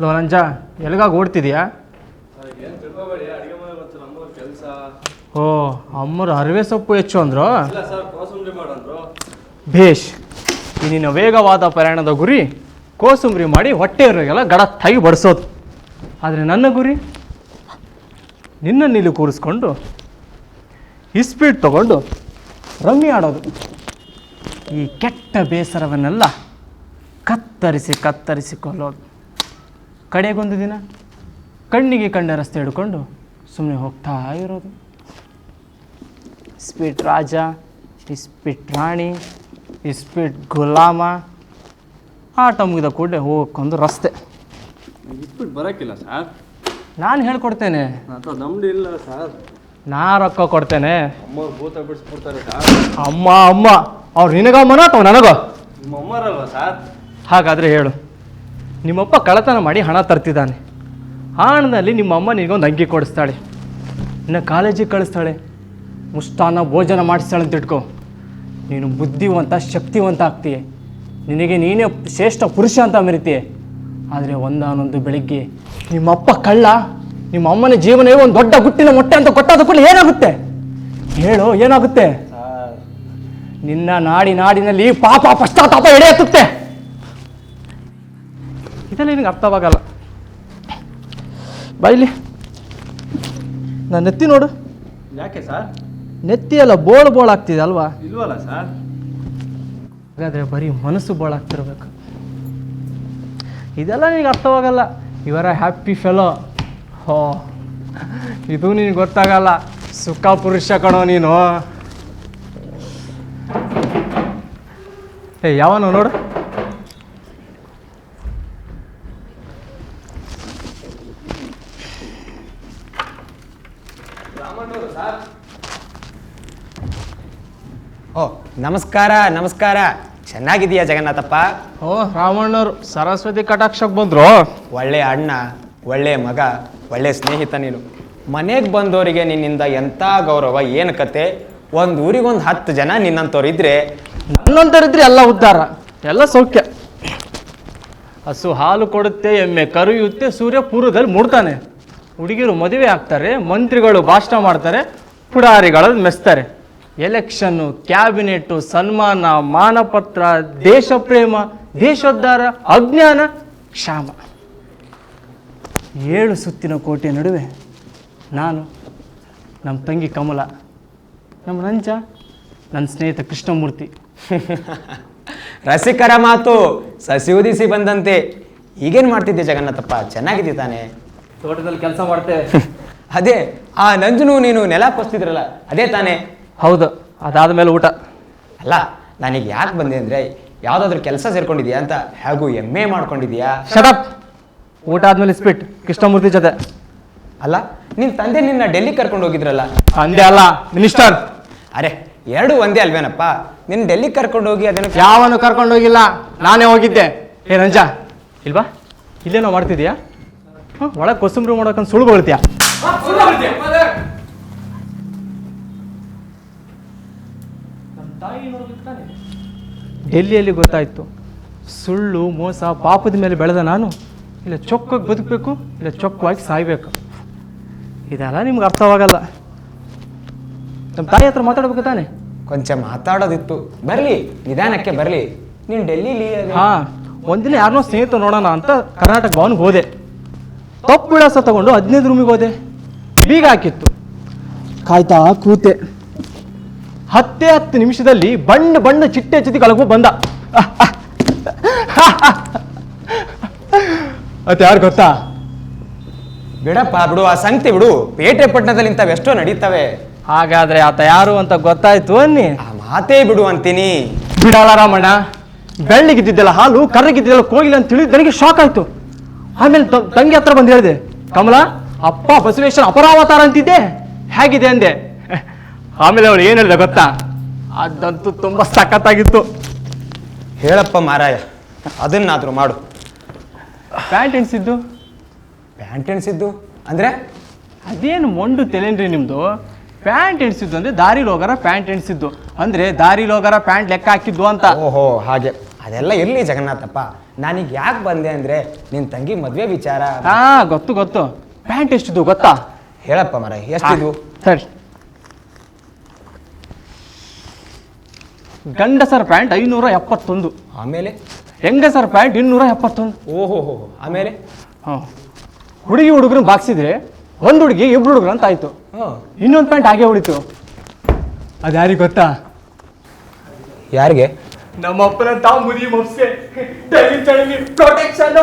ಲೋನಂಜ ಎಲ್ಗಾಗ ಓಡ್ತಿದ್ಯಾ? ಓ, ಅಮ್ಮರು ಅರಿವೆ ಸೊಪ್ಪು ಹೆಚ್ಚು ಅಂದ್ರು. ಭೇಷ್, ನಿನ್ನ ವೇಗವಾದ ಪ್ರಯಾಣದ ಗುರಿ ಕೋಸುಂಬರಿ ಮಾಡಿ ಹೊಟ್ಟೆಯವರಿಗೆಲ್ಲ ಗಡತ್ತಾಗಿ ಬಡಿಸೋದು. ಆದರೆ ನನ್ನ ಗುರಿ ನಿನ್ನನ್ನು ಕೂರಿಸ್ಕೊಂಡು ಇಸ್ಪೀಟ್ ತಗೊಂಡು ರಮ್ಮಿ ಆಡೋದು. ಈ ಕೆಟ್ಟ ಬೇಸರವನ್ನೆಲ್ಲ ಕತ್ತರಿಸಿ ಕೊಲ್ಲೋದು. ಕಡೆಗೊಂದು ದಿನ ಕಣ್ಣಿಗೆ ಕಂಡ ರಸ್ತೆ ಹಿಡ್ಕೊಂಡು ಸುಮ್ಮನೆ ಹೋಗ್ತಾ ಇರೋದು. ಇಸ್ಪೀಟ್ ರಾಜ, ಇಸ್ಪೀಟ್ ರಾಣಿ, ಇಸ್ಪೀಟ್ ಗುಲಾಮ, ಆಟ ಮುಗಿದ ಕೂಡಲೇ ಹೋಗ್ಕೊಂಡು ರಸ್ತೆ. ಇಸ್ಪೀಟ್ ಬರೋಕ್ಕಿಲ್ಲ ಸರ್. ನಾನು ಹೇಳ್ಕೊಡ್ತೇನೆ. ನಮ್ದು ಇಲ್ಲ ಸರ್. ನಾ ರೊಕ್ಕ ಕೊಡ್ತೇನೆ. ಅಮ್ಮ ಭೂತ ಬಿಡಿಸ್ಬಿಡ್ತಾರೆ ಸರ್. ಅಮ್ಮ ಅವ್ರು ನಿನಗಮ್ಮನ ಅಥವಾ ನನಗೋ? ನಿಮ್ಮ ಅಮ್ಮರಲ್ವ ಸರ್? ಹಾಗಾದರೆ ಹೇಳು, ನಿಮ್ಮಪ್ಪ ಕಳ್ಳತನ ಮಾಡಿ ಹಣ ತರ್ತಿದ್ದಾನೆ. ಆ ಹಣದಲ್ಲಿ ನಿಮ್ಮಮ್ಮ ನಿನಗೊಂದು ಅಂಗಿ ಕೊಡಿಸ್ತಾಳೆ, ನಿನ್ನ ಕಾಲೇಜಿಗೆ ಕಳಿಸ್ತಾಳೆ, ಮುಷ್ಟಾನ್ನ ಭೋಜನ ಮಾಡಿಸ್ತಾಳೆ ಅಂತ ಇಟ್ಕೋ. ನೀನು ಬುದ್ಧಿವಂತ, ಶಕ್ತಿವಂತ ಆಗ್ತೀಯ, ನಿನಗೆ ನೀನೇ ಶ್ರೇಷ್ಠ ಪುರುಷ ಅಂತ ಮೆರಿತೀಯ. ಆದರೆ ಒಂದಾನೊಂದು ಬೆಳಿಗ್ಗೆ ನಿಮ್ಮಪ್ಪ ಕಳ್ಳ, ನಿಮ್ಮ ಅಮ್ಮನ ಜೀವನವೇ ಒಂದು ದೊಡ್ಡ ಗುಟ್ಟಿನ ಮೊಟ್ಟೆ ಅಂತ ಕೊಟ್ಟಾದ ಕೂಡಲೇ ಏನಾಗುತ್ತೆ ಹೇಳು? ಏನಾಗುತ್ತೆ? ನಿನ್ನ ನಾಡಿನಲ್ಲಿ ಪಾಪ ಪಶ್ಚಾತ್ತಾಪ ಎಡೆ ಎತ್ತುತ್ತೆ. ಇದೆಲ್ಲ ನಿನಗೆ ಅರ್ಥವಾಗಲ್ಲ. ಬಾಯಿಲಿ ನಾನು ನೆತ್ತಿ ನೋಡು. ಯಾಕೆ ಸರ್? ನೆತ್ತಿ ಎಲ್ಲ ಬೋಳು ಆಗ್ತಿದೆ ಅಲ್ವಾ? ಇಲ್ವಲ್ಲ ಸರ್. ಹಾಗಾದರೆ ಬರೀ ಮನಸ್ಸು ಬೋಳಾಗ್ತಿರ್ಬೇಕು. ಇದೆಲ್ಲ ನಿನಗೆ ಅರ್ಥವಾಗಲ್ಲ. ಇವರ ಹ್ಯಾಪಿ ಫೆಲೋ. ಹೋ, ಇದು ನಿನಗೆ ಗೊತ್ತಾಗಲ್ಲ. ಸುಖ ಪುರುಷ ಕಣೋ ನೀನು. ಯಾವನು ನೋಡು. ಓ, ನಮಸ್ಕಾರ. ಚೆನ್ನಾಗಿದೆಯಾ ಜಗನ್ನಾಥಪ್ಪ? ಓ, ರಾಮಣ್ಣವರು ಸರಸ್ವತಿ ಕಟಾಕ್ಷಕ್ಕೆ ಬಂದ್ರು. ಒಳ್ಳೆ ಅಣ್ಣ, ಒಳ್ಳೆ ಮಗ, ಒಳ್ಳೆ ಸ್ನೇಹಿತ ನೀನು. ಮನೆಗೆ ಬಂದವರಿಗೆ ನಿನ್ನಿಂದ ಎಂಥ ಗೌರವ, ಏನು ಕತೆ. ಒಂದು ಊರಿಗೊಂದು 10 ಜನ ನಿನ್ನಂಥವ್ರಿದ್ರೆ, ನನ್ನಂತರಿದ್ರೆ ಎಲ್ಲ ಉದ್ಧಾರ, ಎಲ್ಲ ಸೌಖ್ಯ. ಹಸು ಹಾಲು ಕೊಡುತ್ತೆ, ಎಮ್ಮೆ ಕರೆಯುತ್ತೆ, ಸೂರ್ಯ ಪೂರ್ವದಲ್ಲಿ ಮೂಡ್ತಾನೆ. ಹುಡುಗಿರು ಮದುವೆ ಆಗ್ತಾರೆ, ಮಂತ್ರಿಗಳು ಭಾಷಣ ಮಾಡ್ತಾರೆ, ಪುಡಾರಿಗಳು ಮೆಸ್ತಾರೆ. ಎಲೆಕ್ಷನ್ನು, ಕ್ಯಾಬಿನೆಟ್ಟು, ಸನ್ಮಾನ, ಮಾನಪತ್ರ, ದೇಶ ಪ್ರೇಮ, ದೇಶೋದ್ಧಾರ, ಅಜ್ಞಾನ, ಕ್ಷಾಮ. 7 ಸುತ್ತಿನ ಕೋಟೆ ನಡುವೆ ನಾನು, ನಮ್ಮ ತಂಗಿ ಕಮಲ, ನಮ್ಮ ನಂಜ, ನನ್ನ ಸ್ನೇಹಿತ ಕೃಷ್ಣಮೂರ್ತಿ. ರಸಿಕರ ಮಾತು ಸಸಿ ಉದಿಸಿ ಬಂದಂತೆ. ಈಗೇನು ಮಾಡ್ತಿದ್ದೆ ಜಗನ್ನಾಥಪ್ಪ? ಚೆನ್ನಾಗಿದ್ದೆ ತಾನೆ? ತೋಟದಲ್ಲಿ ಕೆಲಸ ಮಾಡ್ತೇವೆ. ಅದೇ ಆ ನಂಜನು ನೀನು ನೆಲ ಪಸ್ತಿದ್ರಲ್ಲ, ಅದೇ ತಾನೆ? ಹೌದು, ಅದಾದ ಮೇಲೆ ಊಟ. ಅಲ್ಲ, ನನಗೆ ಯಾಕೆ ಬಂದೆ ಅಂದರೆ, ಯಾವುದಾದ್ರೂ ಕೆಲಸ ಸೇರ್ಕೊಂಡಿದ್ಯಾ ಅಂತ. ಹೇಗೂ ಎಮ್ಮೆ ಮಾಡ್ಕೊಂಡಿದ್ಯಾ? ಶಟಪ್. ಊಟ ಆದ್ಮೇಲೆ ಇಸ್ಬಿಟ್ ಕೃಷ್ಣಮೂರ್ತಿ ಜೊತೆ. ಅಲ್ಲ, ನಿನ್ನ ತಂದೆ ನಿನ್ನ ಡೆಲ್ಲಿ ಕರ್ಕೊಂಡು ಹೋಗಿದ್ರಲ್ಲ? ಅಂದೆ ಅಲ್ಲ, ಮಿನಿಸ್ಟರ್. ಅರೆ, 2 ಒಂದೇ ಅಲ್ವೇನಪ್ಪ? ನಿನ್ನ ಡೆಲ್ಲಿ ಕರ್ಕೊಂಡು ಹೋಗಿ ಅದನ್ನು ಯಾವನು ಕರ್ಕೊಂಡು ಹೋಗಿಲ್ಲ, ನಾನೇ ಹೋಗಿದ್ದೆ. ಏ ರಂಜ, ಇಲ್ವಾ? ಇಲ್ಲೇನೋ ಮಾಡ್ತಿದ್ಯಾ? ಒಳಗೆ ಕೋಸುಂಬರಿ ಮಾಡೋಕಂತ ಸುಳ್ಳು ಬಳ್ತೀಯ. ಡೆಲ್ಲಿಯಲ್ಲಿ ಗೊತ್ತಾಯ್ತು, ಸುಳ್ಳು ಮೋಸ ಪಾಪದ ಮೇಲೆ ಬೆಳೆದ ನಾನು ಇಲ್ಲ ಚೊಕ್ಕಾಗಿ ಬದುಕಬೇಕು, ಇಲ್ಲ ಚೊಕ್ಕವಾಗಿ ಸಾಯ್ಬೇಕು. ಇದೆಲ್ಲ ನಿಮ್ಗೆ ಅರ್ಥವಾಗಲ್ಲ. ನಮ್ಮ ತಾಯಿ ಹತ್ರ ಮಾತಾಡ್ಬೇಕು ತಾನೆ? ಕೊಂಚ ಮಾತಾಡೋದಿತ್ತು. ಬರಲಿ, ನಿಧಾನಕ್ಕೆ ಬರಲಿ. ನೀನು ಡೆಲ್ಲಿಲಿ ಹಾಂ, ಒಂದಿನ ಯಾರನ್ನೋ ಸ್ನೇಹಿತರು ನೋಡೋಣ ಅಂತ ಕರ್ನಾಟಕ ಭವನ್ಗೆ ಹೋದೆ. ತಪ್ಪು ವಿಳಾಸ ತಗೊಂಡು 15 ರೂಮಿಗೆ ಹೋದೆ. ಬೀಗ ಹಾಕಿತ್ತು. ಕಾಯ್ತಾ ಕೂತೆ. 10 ನಿಮಿಷದಲ್ಲಿ ಬಣ್ಣ ಚಿಟ್ಟೆ ಜೊತೆ ಕಳಗು ಬಂದ. ಅದು ಯಾರು ಗೊತ್ತಾ? ಬಿಡಪ್ಪ ಬಿಡು, ಆ ಸಂಗತಿ ಬಿಡು. ಪೇಟೆ ಪಟ್ಟಣದಲ್ಲಿ ಇಂಥವೆಷ್ಟೋ ನಡೀತವೆ. ಹಾಗಾದ್ರೆ ಆತ ಯಾರು ಅಂತ ಗೊತ್ತಾಯ್ತು ಅನ್ನಿ. ಆ ಮಾತೇ ಬಿಡು ಅಂತೀನಿ. ಬಿಡಲ್ಲ ರಾಮಣ್ಣ. ಬೆಳ್ಳಿಗಿದ್ದಿದ್ದೆಲ್ಲ ಹಾಲು, ಕರ್ರಗಿದ್ದೆಲ್ಲ ಕೋಗಿಲ್ಲ ಅಂತ ತಿಳಿದು ನನಗೆ ಶಾಕ್ ಆಯ್ತು. ಆಮೇಲೆ ತಂಗಿ ಹತ್ರ ಬಂದು ಹೇಳಿದೆ, ಕಮಲ ಅಪ್ಪ ಬಸವೇಶ್ವರ ಅಪರಾವತಾರ ಅಂತಿದ್ದೆ, ಹೇಗಿದೆ ಅಂದೆ. ಆಮೇಲೆ ಅವಳು ಏನು ಹೇಳಿದೆ ಗೊತ್ತಾ? ಅದಂತೂ ತುಂಬ ಸಖತ್ತಾಗಿತ್ತು. ಹೇಳಪ್ಪ ಮಾರಾಯ, ಅದನ್ನಾದ್ರೂ ಮಾಡು. ಪ್ಯಾಂಟ್ ಎಣಿಸಿದ್ದು ಪ್ಯಾಂಟ್ ಎಣಿಸಿದ್ದು ಅಂದ್ರೆ? ಅದೇನು ಮೊಂಡು ತೆಲೇನ್ರಿ ನಿಮ್ಮದು? ಪ್ಯಾಂಟ್ ಎಣಿಸಿದ್ದು ಅಂದರೆ ದಾರಿಲಿ ಹೋಗಾರ ಪ್ಯಾಂಟ್ ಎಣಿಸಿದ್ದು ಅಂದರೆ ದಾರಿಲಿ ಹೋಗಾರ ಪ್ಯಾಂಟ್ ಲೆಕ್ಕ ಹಾಕಿದ್ದು ಅಂತ. ಓಹೋ, ಹಾಗೆ. ಅದೆಲ್ಲ ಇರಲಿ ಜಗನ್ನಾಥಪ್ಪ. ನಾನೀಗ ಯಾಕೆ ಬಂದೆ ಅಂದರೆ ನಿನ್ನ ತಂಗಿ ಮದುವೆ ವಿಚಾರ. ಹಾಂ, ಗೊತ್ತು. ಪ್ಯಾಂಟ್ ಎಷ್ಟಿದ್ದು ಗೊತ್ತಾ? ಹೇಳಪ್ಪ ಮಾರಾಯ, ಎಷ್ಟಿದು? ಸರಿ, ಗಂಡಸರ ಪ್ಯಾಂಟ್ 571. ಆಮೇಲೆ ಹೆಂಗಸರ ಪ್ಯಾಂಟ್ 271. ಓಹೋ, ಆಮೇಲೆ ಹಾಂ, ಹುಡುಗಿ ಹುಡುಗರನ್ನ ಬಾಕ್ಸಿದ್ರೆ ಒಂದು ಹುಡುಗಿ 2 ಹುಡುಗರು ಅಂತ ಆಯ್ತು. ಇನ್ನೊಂದು ಪ್ಯಾಂಟ್ ಹಾಗೆ ಉಳಿತು. ಅದು ಯಾರಿಗೆ ಗೊತ್ತಾ? ಯಾರಿಗೆ? ನಮ್ಮ ಅಪ್ಪನ ತಾವು ಮುದಿ ಮೊಪ್ಸೆ ಚಳಿ ಪ್ರೊಟೆಕ್ಷನ್.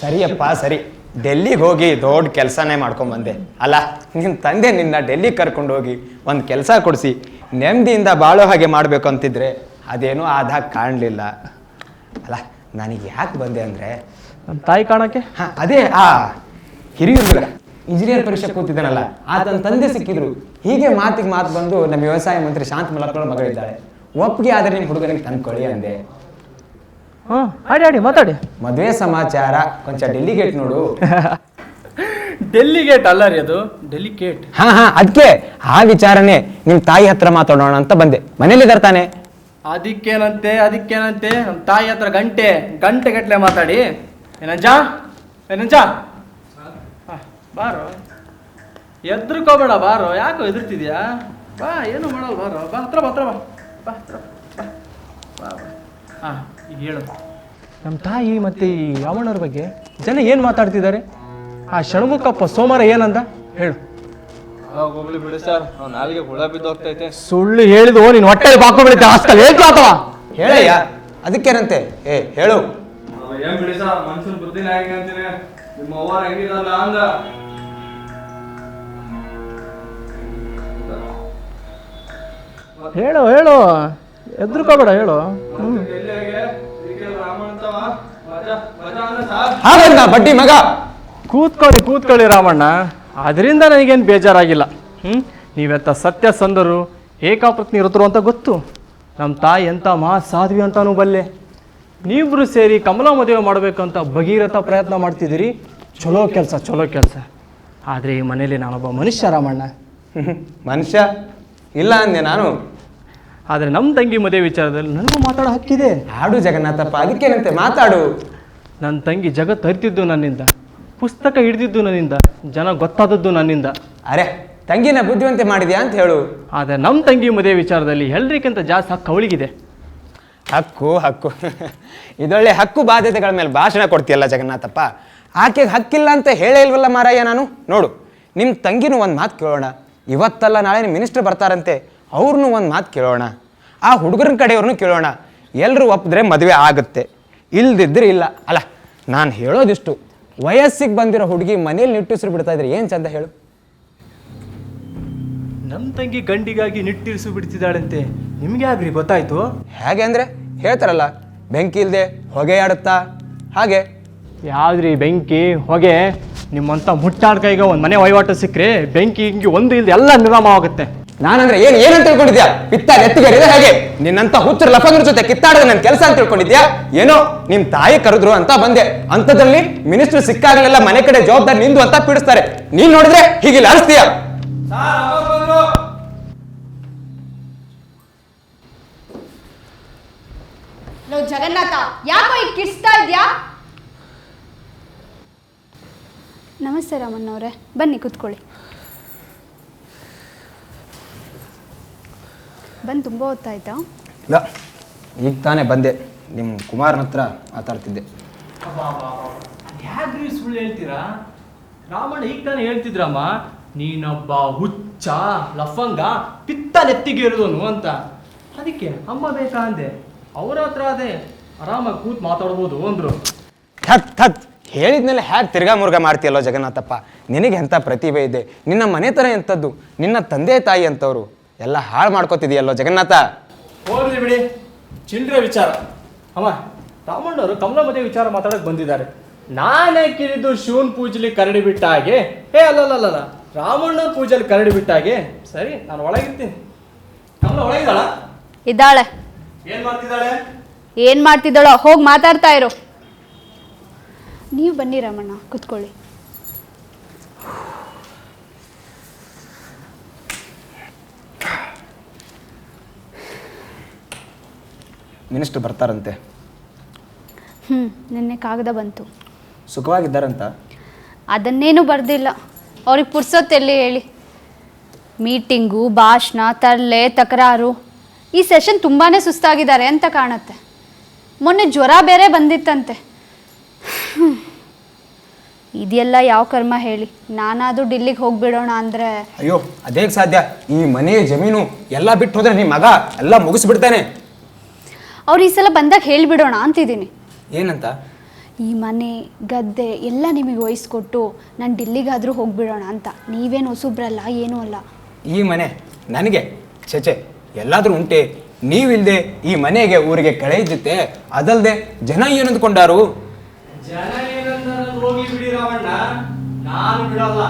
ಸರಿಯಪ್ಪ, ಸರಿ. ಡೆಲ್ಲಿಗೆ ಹೋಗಿ ದೊಡ್ಡ ಕೆಲಸನೇ ಮಾಡ್ಕೊಂಬಂದೆ ಅಲ್ಲ. ನಿನ್ನ ತಂದೆ ನಿನ್ನ ಡೆಲ್ಲಿಗೆ ಕರ್ಕೊಂಡು ಹೋಗಿ ಒಂದು ಕೆಲಸ ಕೊಡಿಸಿ ನೆಮ್ಮದಿಯಿಂದ ಬಾಳೋ ಹಾಗೆ ಮಾಡಬೇಕು ಅಂತಿದ್ರೆ ಅದೇನೂ ಆದಾಗ ಕಾಣಲಿಲ್ಲ ಅಲ್ಲ. ನನಗೆ ಯಾಕೆ ಬಂದೆ ಅಂದರೆ ನಮ್ಮ ತಾಯಿ ಕಾಣಕ್ಕೆ. ಹಾಂ, ಅದೇ ಆ ಹಿರಿಯೂರು ಇಂಜಿನಿಯರ್ ಪರೀಕ್ಷೆ ಕೂತಿದ್ದಾನಲ್ಲ, ಆತನ ತಂದೆ ಸಿಕ್ಕಿದ್ರು. ಹೀಗೆ ಮಾತಿಗೆ ಮಾತು ಬಂದು ನಮ್ಮ ವ್ಯವಸಾಯ ಮಂತ್ರಿ ಶಾಂತ ಮಲಪ್ಪಳ ಮಗಳಿದ್ದಾಳೆ, ಒಪ್ಪಿಗೆ ಆದರೆ ನಿಮ್ಮ ಹುಡುಗನಿಗೆ ತಂದ್ಕೊಳ್ಳಿ ಅಂದೆ. ಹಾಂ, ಆಡಿ ಮಾತಾಡಿ. ಮದುವೆ ಸಮಾಚಾರ ಕೊಂಚ ಡೆಲ್ಲಿಗೇಟ್ ನೋಡು. ಡೆಲ್ಲಿಗೇಟ್ ಅಲ್ಲ ರೀ, ಅದು ಡೆಲಿಕೇಟ್. ಹಾ, ಅದಕ್ಕೆ ಆ ವಿಚಾರನೇ ನಿಮ್ಮ ತಾಯಿ ಹತ್ರ ಮಾತಾಡೋಣ ಅಂತ ಬಂದೆ. ಮನೇಲಿದ್ದಾರೆ ತಾನೆ? ಅದಕ್ಕೇನಂತೆ ನಮ್ಮ ತಾಯಿ ಹತ್ರ ಗಂಟೆಗಟ್ಟಲೆ ಮಾತಾಡಿ. ಏನಂಜ ಬಾರೋ, ಎದ್ರಕೋಬೇಡ, ಬಾರೋ. ಯಾಕೋ ಎದುರ್ತಿದ್ಯಾ? ಬಾ, ಏನು ಮಾಡಲ್ಲ, ಬಾರೋ. ಬಾ, ಹತ್ರ ಬಾ. ಹಾಂ, ಈಗ ಹೇಳು. ನಮ್ಮ ತಾಯಿ ಮತ್ತು ಈ ರಾವಣರ ಬಗ್ಗೆ ಜನ ಏನು ಮಾತಾಡ್ತಿದ್ದಾರೆ? ಆ ಷಣ್ಮುಖಪ್ಪ ಸೋಮವಾರ ಏನಂದ ಹೇಳು. ಹೋಗ್ಲಿ ಬಿಡಿ ಸರ್, ನಾಲಿಗೆ ಹುಳ ಬಿದ್ದೋಗ್ತೈತೆ. ಸುಳ್ಳು ಹೇಳಿದು ನೀನು ಹೊಟ್ಟೆಲಿ ಬಾಕೋಬಿಡುತ್ತೆ. ಅಷ್ಟಲ್ಲಿ ಹೇಳ್ತಾವ. ಹೇಳಯ್ಯ, ಅದಕ್ಕೇನಂತೆ? ಹೇಳು. ಏನ್ ಬಿಡಿ ಸರ್, ಮನ್ಸೂನ್ ಬುದ್ಧಿನ ಹೇಗೆ ಅಂತೀನಿ. ನಿಮ್ಮ ಅವ್ವಾರ ಹೆಂಗಿದಲ್ಲ ಅಂದ. ಹೇಳು, ಎದ್ರುಕೋಬೇಡ, ಹೇಳು. ಹಾಗಲ್ಲ ಬಡ್ಡಿ ಮಗ. ಕೂತ್ಕೊಳ್ಳಿ ರಾಮಣ್ಣ. ಅದರಿಂದ ನನಗೇನು ಬೇಜಾರಾಗಿಲ್ಲ. ನೀವೆತ್ತ ಸತ್ಯಸಂಧರು, ಏಕಾಪ್ರಜ್ಞೆ ಇರುತ್ತರು ಅಂತ ಗೊತ್ತು. ನಮ್ಮ ತಾಯಿ ಎಂಥ ಮಹಾ ಸಾಧ್ವಿ ಅಂತಾನೂ ಬಲ್ಲೆ. ನೀವಿಬ್ರು ಸೇರಿ ಕಮಲ ಮದುವೆ ಮಾಡಬೇಕಂತ ಭಗೀರಥ ಪ್ರಯತ್ನ ಮಾಡ್ತಿದ್ದೀರಿ. ಚಲೋ ಕೆಲಸ. ಆದರೆ ಈ ಮನೇಲಿ ನಾನೊಬ್ಬ ಮನುಷ್ಯ ರಾಮಣ್ಣ. ಮನುಷ್ಯ ಇಲ್ಲ ಅಂದೆ ನಾನು. ಆದರೆ ನಮ್ಮ ತಂಗಿ ಮದುವೆ ವಿಚಾರದಲ್ಲಿ ನನಗೂ ಮಾತಾಡೋ ಹಕ್ಕಿದೆ. ಹಾಡು ಜಗನ್ನಾಥಪ್ಪ, ಅದಕ್ಕೇನಂತೆ? ಮಾತಾಡು. ನನ್ನ ತಂಗಿ ಜಗತ್ತು ಅರಿತಿದ್ದು ನನ್ನಿಂದ, ಪುಸ್ತಕ ಹಿಡಿದಿದ್ದು ನನ್ನಿಂದ, ಜನ ಗೊತ್ತಾದದ್ದು ನನ್ನಿಂದ. ಅರೆ, ತಂಗಿನ ಬುದ್ಧಿವಂತೆ ಮಾಡಿದ್ಯಾ ಅಂತ ಹೇಳು. ಆದರೆ ನಮ್ಮ ತಂಗಿ ಮದುವೆ ವಿಚಾರದಲ್ಲಿ ಎಲ್ರಿಗಿಂತ ಜಾಸ್ತಿ ಹಕ್ಕು ಅವಳಿಗಿದೆ. ಹಕ್ಕು ಇದೊಳ್ಳೆ ಹಕ್ಕು ಬಾಧ್ಯತೆಗಳ ಮೇಲೆ ಭಾಷಣ ಕೊಡ್ತೀಯಲ್ಲ ಜಗನ್ನಾಥಪ್ಪ. ಆಕೆಗೆ ಹಕ್ಕಿಲ್ಲ ಅಂತ ಹೇಳೇ ಇಲ್ವಲ್ಲ ಮಾರಾಯ ನಾನು. ನೋಡು, ನಿಮ್ಮ ತಂಗಿನೂ ಒಂದು ಮಾತು ಕೇಳೋಣ. ಇವತ್ತಲ್ಲ ನಾಳೆ ನಿಮ್ಮ ಮಿನಿಸ್ಟರ್ ಬರ್ತಾರಂತೆ, ಅವ್ರನ್ನೂ ಒಂದು ಮಾತು ಕೇಳೋಣ. ಆ ಹುಡುಗರ ಕಡೆಯವ್ರನ್ನೂ ಕೇಳೋಣ. ಎಲ್ಲರೂ ಒಪ್ಪಿದ್ರೆ ಮದುವೆ ಆಗುತ್ತೆ, ಇಲ್ದಿದ್ರೆ ಇಲ್ಲ. ಅಲ್ಲ, ನಾನು ಹೇಳೋದಿಷ್ಟು, ವಯಸ್ಸಿಗೆ ಬಂದಿರೋ ಹುಡುಗಿ ಮನೇಲಿ ನಿಟ್ಟುಸಿರು ಬಿಡ್ತಾ ಇದ್ರೆ ಏನು ಚಂದ ಹೇಳು. ನಮ್ಮ ತಂಗಿ ಗಂಡಿಗಾಗಿ ನಿಟ್ಟಿರಿಸು ಬಿಡ್ತಿದ್ದಾಳಂತೆ. ನಿಮ್ಗೆ ಯಾಕ್ರಿ ಗೊತ್ತಾಯ್ತು? ಹೇಗೆ ಅಂದರೆ ಹೇಳ್ತಾರಲ್ಲ, ಬೆಂಕಿ ಇಲ್ಲದೆ ಹೊಗೆ ಆಡುತ್ತಾ ಹಾಗೆ. ಯಾವ್ದ್ರಿ ಬೆಂಕಿ ಹೊಗೆ? ನಿಮ್ಮಂಥ ಮುಟ್ಟಾಡ್ ಕೈಗೆ ಒಂದು ಮನೆ ವಹಿವಾಟು ಸಿಕ್ಕರೆ ಬೆಂಕಿ ಹಿಂಗೆ ಒಂದು ಇಲ್ದೆ ಎಲ್ಲ ನಿರ್ನಾಮವಾಗುತ್ತೆ. ನಾನಂದ್ರೆ ಏನಂತ ತಿಳ್ಕೊಂಡಿದ್ಯಾ? ಪಿತ್ತ ಎತ್ತಿಗರಿದೆ ಹಾಗೆ. ನಿನ್ನಂತ ಹುಚ್ಚರ ಲಫಂದ್ರ ಜೊತೆ ಕಿತ್ತಾಡೋದು ನನ್ನ ಕೆಲಸ ಅಂತ ತಿಳ್ಕೊಂಡಿದ್ಯಾ? ಏನೋ ನಿಮ್ ತಾಯಿ ಕರೆದ್ರು ಅಂತ ಬಂದೆ. ಅಂತದಲ್ಲಿ ಮಿನಿಸ್ಟರ್ ಸಿಕ್ಕಾಗಲೆಲ್ಲ ಮನೆ ಕಡೆ ಜವಾಬ್ದಾರಿ ನಿಂದು ಅಂತ ಪೀಡಿಸ್ತಾರೆ. ನೀನ್ ನೋಡಿದ್ರೆ ಹೀಗಿಲ್ಲ ಅನಿಸ್ತೀಯ? ಜಗನ್ನಾಥ, ಯಾಕೋ ಈಗ ಕಿರ್ಸ್ತಾ ಇದ್ಯಾ? ನಮಸ್ತೆ ರಾಮಣ್ಣವ್ರೆ, ಬನ್ನಿ ಕೂತ್ಕೊಳ್ಳಿ. ಬಂದು ತುಂಬ ಹೊತ್ತಾಯ್ತಾ? ಇಲ್ಲ, ಈಗ ತಾನೇ ಬಂದೆ. ನಿಮ್ಮ ಕುಮಾರನ ಹತ್ರ ಮಾತಾಡ್ತಿದ್ದೆ. ಯಾಕ್ರಿ ಸುಳ್ಳು ಹೇಳ್ತೀರಾ? ರಾಮಣ್ಣ ಈಗ ತಾನೇ ಹೇಳ್ತಿದ್ರಮ್ಮ, ನೀನೊಬ್ಬ ಹುಚ್ಚ ಲಫಂಗ ಪಿತ್ತ ನೆತ್ತಿಗೆ ಇರೋದನು ಅಂತ. ಅದಕ್ಕೆ ಅಮ್ಮ ಬೇಕಾ ಅಂದೆ. ಅವ್ರ ಹತ್ರ ಅದೇ ಆರಾಮಾಗಿ ಕೂತ್ ಮಾತಾಡ್ಬೋದು ಅಂದ್ರು. ಥತ್ ಹೇಳಿದ್ಮೇಲೆ ಹ್ಯಾಕ್ ತಿರ್ಗಾ ಮುರ್ಗಾ ಮಾಡ್ತೀಯಲ್ಲೋ ಜಗನ್ನಾಥಪ್ಪ. ನಿನಗೆ ಎಂಥ ಪ್ರತಿಭೆ ಇದೆ, ನಿನ್ನ ಮನೆತನ ಎಂಥದ್ದು, ನಿನ್ನ ತಂದೆ ತಾಯಿ ಅಂತವ್ರು ಎಲ್ಲ ಹಾಳು ಮಾಡ್ಕೋತಿದೆಯಲ್ಲೋ ಜಗನ್ನಾಥ. ಹೋಗ್ಲಿ ಬಿಡಿ, ಚಿಲ್ಲರೆ ವಿಚಾರ. ಅಮ್ಮ, ರಾಮಣ್ಣವರು ಕಮಲ ಮದುವೆ ವಿಚಾರ ಮಾತಾಡಕ್ ಬಂದಿದ್ದಾರೆ. ನಾನೇ ಕೇಳಿದ್ದು ಶಿವನ್ ಪೂಜೆಲಿ ಕರಡಿ ಬಿಟ್ಟ ಹಾಗೆ. ಅಲ್ಲ, ರಾಮಣ್ಣವ್ರ ಪೂಜೆಲಿ ಕರಡಿ ಬಿಟ್ಟ ಹಾಗೆ. ಸರಿ, ನಾನು ಒಳಗಿರ್ತೀನಿ. ಕಮಲ ಒಳಗಿದ್ದಾಳ? ಇದ್ದಾಳೆ. ಏನ್ ಮಾಡ್ತಿದ್ದಾಳೆ? ಏನು ಮಾಡ್ತಿದ್ದಾಳೋ ಹೋಗಿ ಮಾತಾಡ್ತಾ ಇರು. ನೀವು ಬನ್ನಿ ರಾಮಣ್ಣ, ಕೂತ್ಕೊಳ್ಳಿ. ಮಿನಿಸ್ಟರ್ ಬರ್ತಾರಂತೆ. ನಿನ್ನೆ ಕಾಗದ ಬಂತು. ಸುಖವಾಗಿದ್ದಾರಂತ? ಅದನ್ನೇನು ಬರ್ದಿಲ್ಲ. ಅವ್ರಿಗೆ ಪುರ್ಸೊತ್ತೆಲ್ಲಿ ಹೇಳಿ. ಮೀಟಿಂಗು, ಭಾಷಣ, ತರಲೆ, ತಕರಾರು. ಈ ಸೆಷನ್ ತುಂಬಾ ಸುಸ್ತಾಗಿದ್ದಾರೆ ಅಂತ ಕಾಣುತ್ತೆ. ಮೊನ್ನೆ ಜ್ವರ ಬೇರೆ ಬಂದಿತ್ತಂತೆ. ಇದೆಲ್ಲ ಯಾವ ಕರ್ಮ ಹೇಳಿ. ನಾನಾದರೂ ಡಿಲ್ಲಿಗೆ ಹೋಗ್ಬಿಡೋಣ ಅಂದರೆ ಅಯ್ಯೋ, ಅದೇಗೆ ಸಾಧ್ಯ? ಈ ಮನೆ ಜಮೀನು ಎಲ್ಲ ಬಿಟ್ಟು ಹೋದ್ರೆ ನಿಮ್ಮ ಮಗ ಎಲ್ಲ ಮುಗಿಸ್ಬಿಡ್ತಾನೆ. ಅವ್ರು ಈ ಸಲ ಬಂದಾಗ ಹೇಳಿಬಿಡೋಣ ಅಂತಿದ್ದೀನಿ. ಏನಂತ? ಈ ಮನೆ ಗದ್ದೆ ಎಲ್ಲ ನಿಮಗೆ ವಹಿಸ್ಕೊಟ್ಟು ನಾನು ಡಿಲ್ಲಿಗಾದರೂ ಹೋಗ್ಬಿಡೋಣ ಅಂತ. ನೀವೇನು ಹೊಸಬ್ರಲ್ಲ, ಏನೂ ಅಲ್ಲ. ಈ ಮನೆ ನನಗೆ ಚೇಚೆ ಎಲ್ಲಾದ್ರೂ ಉಂಟೆ? ನೀವಿಲ್ದೆ ಈ ಮನೆಗೆ ಊರಿಗೆ ಕಳೆಯುತ್ತೆ. ಅದಲ್ದೆ ಜನ ಏನಂದ್ಕೊಂಡಾರು? ಜನ ಏನಂದ್ರೆ ಹೋಗಿ ಬಿಡಿ ರಾಮಣ್ಣ, ನಾನು ಬಿಡಲ್ಲ.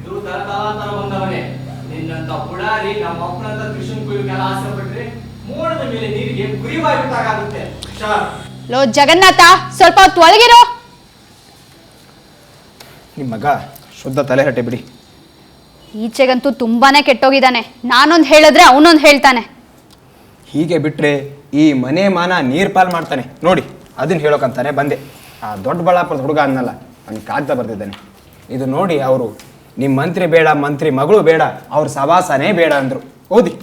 ಇದು ತರತಲಾಂತರ ಬಂದವನೇ. ನಿನ್ನಂತ ಪುಡಾರಿ ನಮ್ಮ ಅಪ್ಪನಂತ ಕೃಷ್ಣನ್ ಕುಯ್ಲಿಗೆಲ್ಲ ಆಸೆ ಪಟ್ರೆ ಮೋಡದ ಮೇಲೆ ನೀರಿಗೆ ಗುರಿವಾಗುತ್ತಾಗುತ್ತೆ. ಲೋ ಜಗನ್ನಾಥ, ಸ್ವಲ್ಪ ಹೊತ್ತು ಒಳಗಿರೋ. ನಿಮ್ಮ ಮಗ ಶುದ್ಧ ತಲೆಹರಟೆ ಬಿಡಿ. ಈಚೆಗಂತೂ ತುಂಬಾನೇ ಕೆಟ್ಟೋಗಿದ್ದಾನೆ. ನಾನೊಂದು ಹೇಳಿದ್ರೆ ಅವನೊಂದು ಹೇಳ್ತಾನೆ. ಹೀಗೆ ಬಿಟ್ರೆ ಈ ಮನೆ ಮಾನ ನೀರ್ ಪಾಲ್ ಮಾಡ್ತಾನೆ ನೋಡಿ. ಅದನ್ನ ಹೇಳೋಕಂತಾನೆ ಬಂದೆ. ಆ ದೊಡ್ಡಬಳ್ಳಾಪುರದ ಹುಡುಗ ಅನ್ನಲ್ಲ, ಅವ್ನಿಗೆ ಕಾಗ್ದ ಬರ್ತಿದ್ದಾನೆ. ಇದು ನೋಡಿ ಅವರು ನಿಮ್ಮ ಮಂತ್ರಿ ಬೇಡ, ಮಂತ್ರಿ ಮಗಳು ಬೇಡ, ಅವ್ರ ಸವಾಸನೇ ಬೇಡ ಅಂದ್ರು. ಓದಿ.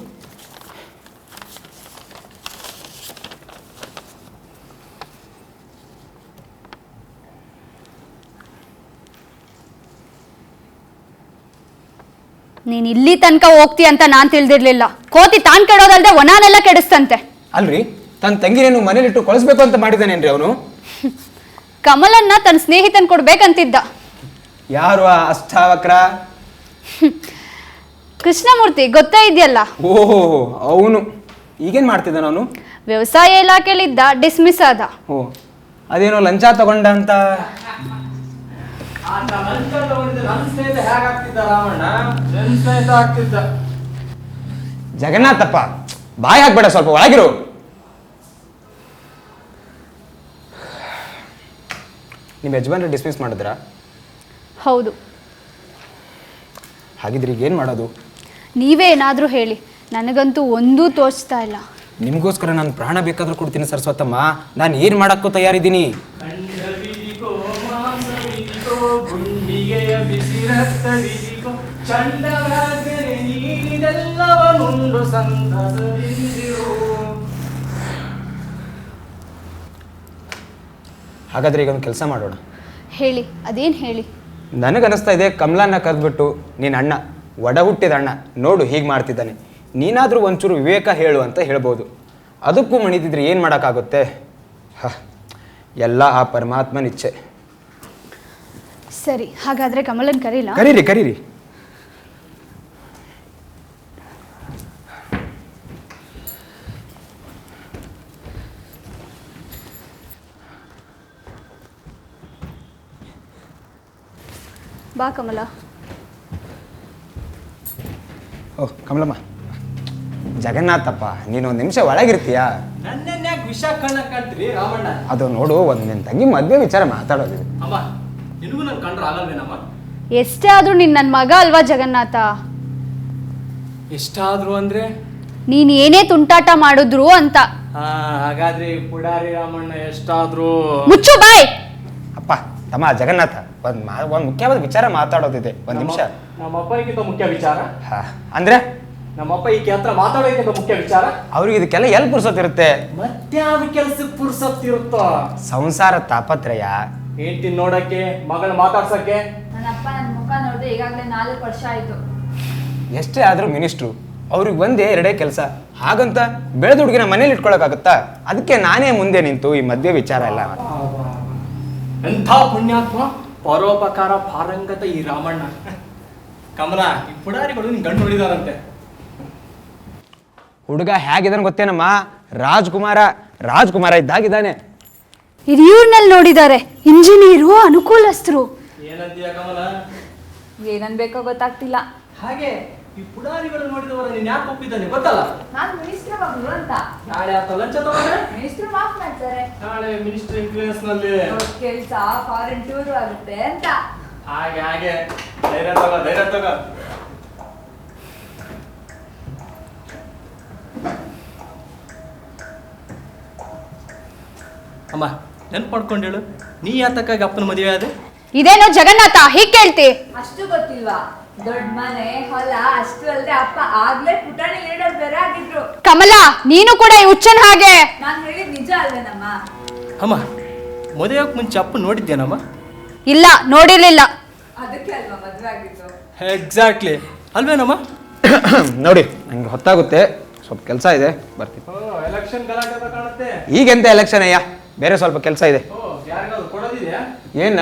ನೀನು ಇಲ್ಲಿ ತನಕ ಹೋಗ್ತೀಯ ಅಂತ ನಾನು ತಿಳಿದಿರ್ಲಿಲ್ಲ. ಕೋತಿ ತಾನ್ ಕೆಡೋದಲ್ದೆ ಒಣನೆಲ್ಲ ಕೆಡಿಸ್ತಂತೆ. ಅಲ್ರಿ, ತನ್ನ ತಂಗಿನೇನು ಮನೇಲಿಟ್ಟು ಕಳಿಸ್ಬೇಕು ಅಂತ ಮಾಡಿದ್ದಾನೇನ್ರಿ ಅವನು? ಕಮಲನ್ನ ತನ್ನ ಸ್ನೇಹಿತನ್ ಕೊಡ್ಬೇಕಂತಿದ್ದ. ಯಾರು ಆ ಅಷ್ಟಾವಕ್ರ? ಕೃಷ್ಣಮೂರ್ತಿ ಗೊತ್ತಾ ಇದೆಯಲ್ಲ. ಓಹೋ, ಅವನು ಈಗೇನ್ ಮಾಡ್ತಿದ್ದಾನ ಅವನು? ವ್ಯವಸಾಯ ಇಲಾಖೆಲಿದ್ದ, ಡಿಸ್ಮಿಸ್ ಆದ. ಓ, ಅದೇನೋ ಲಂಚ ತಗೊಂಡ ಅಂತ. ನನ್ನ ಸ್ನೇಹಿತ ಹೇಗಾಗ್ತಿದ್ದ ರಾಮಣ್ಣ? ನನ್ನ ಸ್ನೇಹಿತ ಆಗ್ತಿದ್ದ. ಜಗನ್ನಾಥಪ್ಪ, ಬಾಯಿ ಹಾಕ್ಬೇಡ, ಸ್ವಲ್ಪ ಒಳಗಿರು. ನಿಮ್ಮ ಯಜಮಾನ್ರು ಡಿಸ್ಮಿಸ್ ಮಾಡಿದ್ರಾ? ಹೌದು. ಹಾಗಿದ್ರೆ ಈಗ ಏನು ಮಾಡೋದು? ನೀವೇ ಏನಾದರೂ ಹೇಳಿ, ನನಗಂತೂ ಒಂದೂ ತೋಚ್ತಾ ಇಲ್ಲ. ನಿಮಗೋಸ್ಕರ ನಾನು ಪ್ರಾಣ ಬೇಕಾದ್ರೂ ಕೊಡ್ತೀನಿ ಸರಸ್ವತಮ್ಮ. ನಾನು ಏನು ಮಾಡೋಕ್ಕೂ ತಯಾರಿದ್ದೀನಿ. ಗುಂಡಿಗೆಯ ಬಿಸಿ ರಕ್ತವಿದಿಕೋ ಚಂಡರಾಜನೆ ನೀನೆಲ್ಲವನುಂಡು ಸಂತಸದಿಂದಿರು. ಹಾಗಾದ್ರೆ ಈಗ ಒಂದು ಕೆಲಸ ಮಾಡೋಣ. ಹೇಳಿ, ಅದೇನು ಹೇಳಿ. ನನಗನ್ನಿಸ್ತಾ ಇದೆ, ಕಮಲನ್ನ ಕರೆದ್ಬಿಟ್ಟು ನೀನು ಅಣ್ಣ, ಒಡ ಹುಟ್ಟಿದ ಅಣ್ಣ ನೋಡು ಹೀಗೆ ಮಾಡ್ತಿದ್ದಾನೆ, ನೀನಾದರೂ ಒಂಚೂರು ವಿವೇಕ ಹೇಳು ಅಂತ ಹೇಳ್ಬೋದು. ಅದಕ್ಕೂ ಮಣಿದಿದ್ರೆ ಏನು ಮಾಡೋಕ್ಕಾಗುತ್ತೆ? ಎಲ್ಲ ಆ ಪರಮಾತ್ಮನ ಇಚ್ಛೆ. ಸರಿ, ಹಾಗಾದ್ರೆ ಕಮಲನ್ ಕರೀಲ? ಕರೀರಿ ಕರೀರಿ. ಬಾ ಕಮಲ. ಓಹ್ ಕಮಲಮ್ಮ, ಜಗನ್ನಾಥಪ್ಪ, ನೀನು ಒಂದು ನಿಮಿಷ ಒಳಗಿರ್ತೀಯಾ? ನನ್ನೆನ್ಯಾಕೆ ವಿಷ ಕಣ್ಣ ಕಂಡ್ರಿ ರಾಮಣ್ಣ? ಅದು ನೋಡು, ಒಂದು ನಿನ್ನ ತಂಗಿ ಮದುವೆ ವಿಚಾರ ಮಾತಾಡೋದಿದೆ. ಅಮ್ಮ, ನಿನಗೂ ನನ್ನ ಕಂಡ್ರೆ ಆಗಲ್ವೇನಮ್ಮ? ಎಷ್ಟೇ ಆದ್ರೂ ನೀನ್ ನನ್ನ ಮಗ ಅಲ್ವಾ ಜಗನ್ನಾಥ? ಎಷ್ಟಾದ್ರು ಅಂದ್ರೆ ನೀನ್ ಏನೇ ತುಂಟಾಟ ಮಾಡಿದ್ರು ಅಂತ. ಹಾಗಾದ್ರೆ ಈ ಪುಡಾರಿ ರಾಮಣ್ಣ ಎಷ್ಟಾದ್ರೂ ಮುಚ್ಚು ಬಾಯ್. ಅಪ್ಪ ತಮ್ಮ ಜಗನ್ನಾಥ ಒಂದು ಮುಖ್ಯವಾದ ವಿಚಾರ ಮಾತಾಡೋದಿದೆ, ಒಂದು ನಿಮಿಷ. ನಮ್ಮಪ್ಪನಿಗಿಂತ ಮುಖ್ಯ ವಿಚಾರ ಅಂದ್ರೆ ನಮ್ಮಪ್ಪ ಈಕೆ ಹತ್ರ ಮಾತಾಡೋದಕ್ಕಿಂತ ಮುಖ್ಯ ವಿಚಾರ. ಅವ್ರಿಗೆ ಇದಕ್ಕೆಲ್ಲ ಎಲ್ಲಿ ಪುರ್ಸೊತ್ತಿರುತ್ತೆ? ಮತ್ಯಾವ ಕೆಲ್ಸಕ್ಕೆ ಪುರ್ಸತ್ತಿರುತ್ತೋ? ಸಂಸಾರ ತಾಪತ್ರಯ. ಹೆಂಡ್ತಿ ನೋಡಕ್ಕೆ, ಮಗಳ ಮಾತಾಡ್ಸಕ್ಕೆ. ನನ್ನಪ್ಪ ನನ್ನ ಮುಖ ನೋಡಿದ್ರೆ ಈಗಾಗಲೇ 4 ವರ್ಷ ಆಯ್ತು. ಎಷ್ಟೇ ಆದ್ರೂ ಮಿನಿಸ್ಟ್ರು, ಅವ್ರಿಗೆ ಒಂದೇ ಎರಡೇ ಕೆಲಸ. ಹಾಗಂತ ಬೆಳೆದ ಹುಡುಗಿನ ಮನೇಲಿ ಇಟ್ಕೊಳಕ್ಕಾಗತ್ತಾ? ಅದಕ್ಕೆ ನಾನೇ ಮುಂದೆ ನಿಂತು ಈ ಮದ್ವೆ ವಿಚಾರ ಎಲ್ಲ. ಎಂಥ ಪುಣ್ಯಾತ್ಮ, ಪರೋಪಕಾರ ಪಾರಂಗತ ಈ ರಾಮಣ್ಣ. ಕಮಲ, ಈ ಪುಡಾರಿಗಳು ನಿನ್ ಗಂಡು ನೋಡಿದಾರಂತೆ. ಹುಡುಗ ಹೇಗಿದ್ದಾನೆ ಗೊತ್ತೇನಮ್ಮ? ರಾಜ್ಕುಮಾರ ಇದ್ದಾಗಿದ್ದಾನೆ. ಹಿರಿಯೂರ್ನಲ್ಲಿ ನೋಡಿದ್ದಾರೆ, ಇಂಜಿನಿಯರು, ಅನುಕೂಲಸ್ಥರು. ಏನಂತೀಯ ಕಮಲ? ಏನನ್ಬೇಕೋ ಗೊತ್ತಾಗ್ತಿಲ್ಲ. ಹಾಗೆ ಈ ಪುಡಾರಿಗಳು ನೋಡಿದವರ ನೀನ್ ಯಾಕೆ ಒಪ್ಪಿದ್ದಾನೆ ಗೊತ್ತಲ್ಲ? ನಾನು ಮಿನಿಸ್ಟರ್ ಮಗಳು ಅಂತ. ನಾಳೆ ಆತ ಲಂಚ ತಗೊಂಡ್ರೆ ಮಿನಿಸ್ಟರ್ ಮಾಫ್ ಮಾಡ್ತಾರೆ. ನಾಳೆ ಮಿನಿಸ್ಟರ್ ಇನ್ಫ್ಲೂಯೆನ್ಸ್ ನಲ್ಲಿ ಕೆಲಸ ಫಾರಿನ್ ಟೂರ್ ಆಗುತ್ತೆ ಅಂತ. ಹಾಗೆ ಧೈರ್ಯ ತಗೋ. ಅಮ್ಮ ನೆನ್ಪು ಮಾಡ್ಕೊಂಡೇಳು, ನೀ ಯಾತಕ್ಕಾಗಿ ಅಪ್ಪನ ಮದುವೆ ಆದೆ? ಇದೇನೋ ಜಗನ್ನಾಥ ಹೀಗ್ ಕೇಳ್ತಿ? ಅಷ್ಟು ಗೊತ್ತಿಲ್ವಾ? ದೊಡ್ಡ ಮನೆ ಹೊಲ ಅಷ್ಟು ಅಲ್ಲದೆ ಅಪ್ಪ ಆಗ್ಲೇ ಪುಟಾಣಿ ಲೀಡರ್ ಬೇರೆ ಆಗಿದ್ರು. ಕಮಲ, ನೀನು ಕೂಡ ಈ ಹುಚ್ಚನ್ ಹಾಗೆ. ನಾನ್ ಹೇಳಿದ್ ನಿಜ ಅಲ್ವೇನಮ್ಮ? ಅಮ್ಮ, ಮದುವೆಗೆ ಮುಂಚೆ ಅಪ್ಪ ನೋಡಿದ್ದೇನಮ್ಮ? ಇಲ್ಲ, ನೋಡಿರ್ಲಿಲ್ಲ. ಅದಕ್ಕೆ ಅಲ್ವಾ ಮದ್ವೆ ಆಗಿದ್ದು? ಎಕ್ಸಾಕ್ಟ್ಲಿ ಅಲ್ವೇನಮ್ಮ? ನೋಡಿ, ನಂಗೆ ಹೊತ್ತಾಗುತ್ತೆ, ಸ್ವಲ್ಪ ಕೆಲಸ ಇದೆ, ಬರ್ತೀನಿ. ಎಲೆಕ್ಷನ್ ಗಲಾಟೆ ಕಾಣುತ್ತೆ. ಈಗೆಂತ ಎಲೆಕ್ಷನ್ ಅಯ್ಯ, ಬೇರೆ ಸ್ವಲ್ಪ ಕೆಲಸ ಇದೆ. ಯಾರಿಗಾದ್ರು ಕೊಡೋದಿದೆಯಾ? ಏನ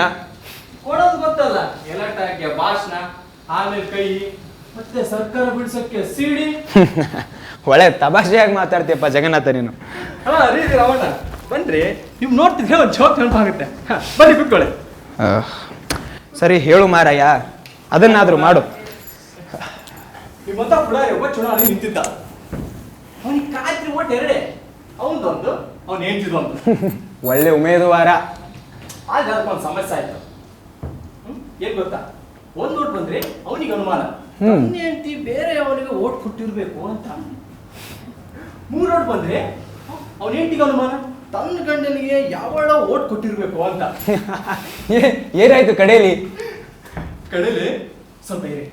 ಕೊಡೋದು ಗೊತ್ತಲ್ಲ, ಎಲೆಕ್ಟಾಗೆ ಭಾಷಣ, ಆಮೇಲೆ ಕೈ, ಮತ್ತೆ ಸರ್ಕಾರ ಬಿಡ್ಸಕ್ಕೆ ಸಿಡಿ. ಒಳ್ಳೆ ತಮಾಷೆಯಾಗಿ ಮಾತಾಡ್ತೀಯಪ್ಪ ಜಗನ್ನಾಥ ನೀನು. ರೀ ರಾವಣ್ಣ, ಬನ್ರಿ, ನೀವು ನೋಡ್ತಿದ್ರೆ ಒಂದು ಜೋಕ್ ನೆನಪಾಗುತ್ತೆ. ಬನ್ನಿ ಕೂತ್ಕೊಳ್ಳಿ. ಸರಿ ಹೇಳು ಮಾರಯ್ಯ, ಅದನ್ನಾದ್ರೂ ಮಾಡು. ನಿಮ್ಮಂತ ಪುಡಾರಿ ಒಬ್ಬ ಚುನಾವಣೆ ನಿಂತಿದ್ದ. ಅವನಿಗೆ ಖಾತ್ರಿ ಓಟ್ ಎರಡೇ, ಅವನದೊಂದು, ಅವ್ನು ಹೇಳ್ತಿದ್ದೊಂದು. ಒಳ್ಳೆ ಉಮೇದುವಾರ. ಆಗ ಅದಕ್ಕೊಂದು ಸಮಸ್ಯೆ ಆಯ್ತು. ಏನ್ ಗೊತ್ತಾ, ಒಂದ್ ಓಟ್ ಬಂದ್ರೆ ಅವನಿಗೆ ಅನುಮಾನ, ನನ್ನ ಹೆಂಡತಿ ಬೇರೆ ಅವನಿಗೆ ಓಟ್ ಕೊಟ್ಟಿರ್ಬೇಕು ಅಂತ. 3 ಓಟ್ ಬಂದ್ರೆ ಅವನ ಹೆಂಡತಿಗೆ ಅನುಮಾನ, ತನ್ನ ಗಂಡನಿಗೆ ಯಾವಳ ಓಟ್ ಕೊಟ್ಟಿರ್ಬೇಕು ಅಂತ. ಏನಾಯ್ತು ಕಡೆಯಲ್ಲಿ? ಕಡೆಯಲ್ಲಿ ಸ್ವಲ್ಪ ಇರಿ.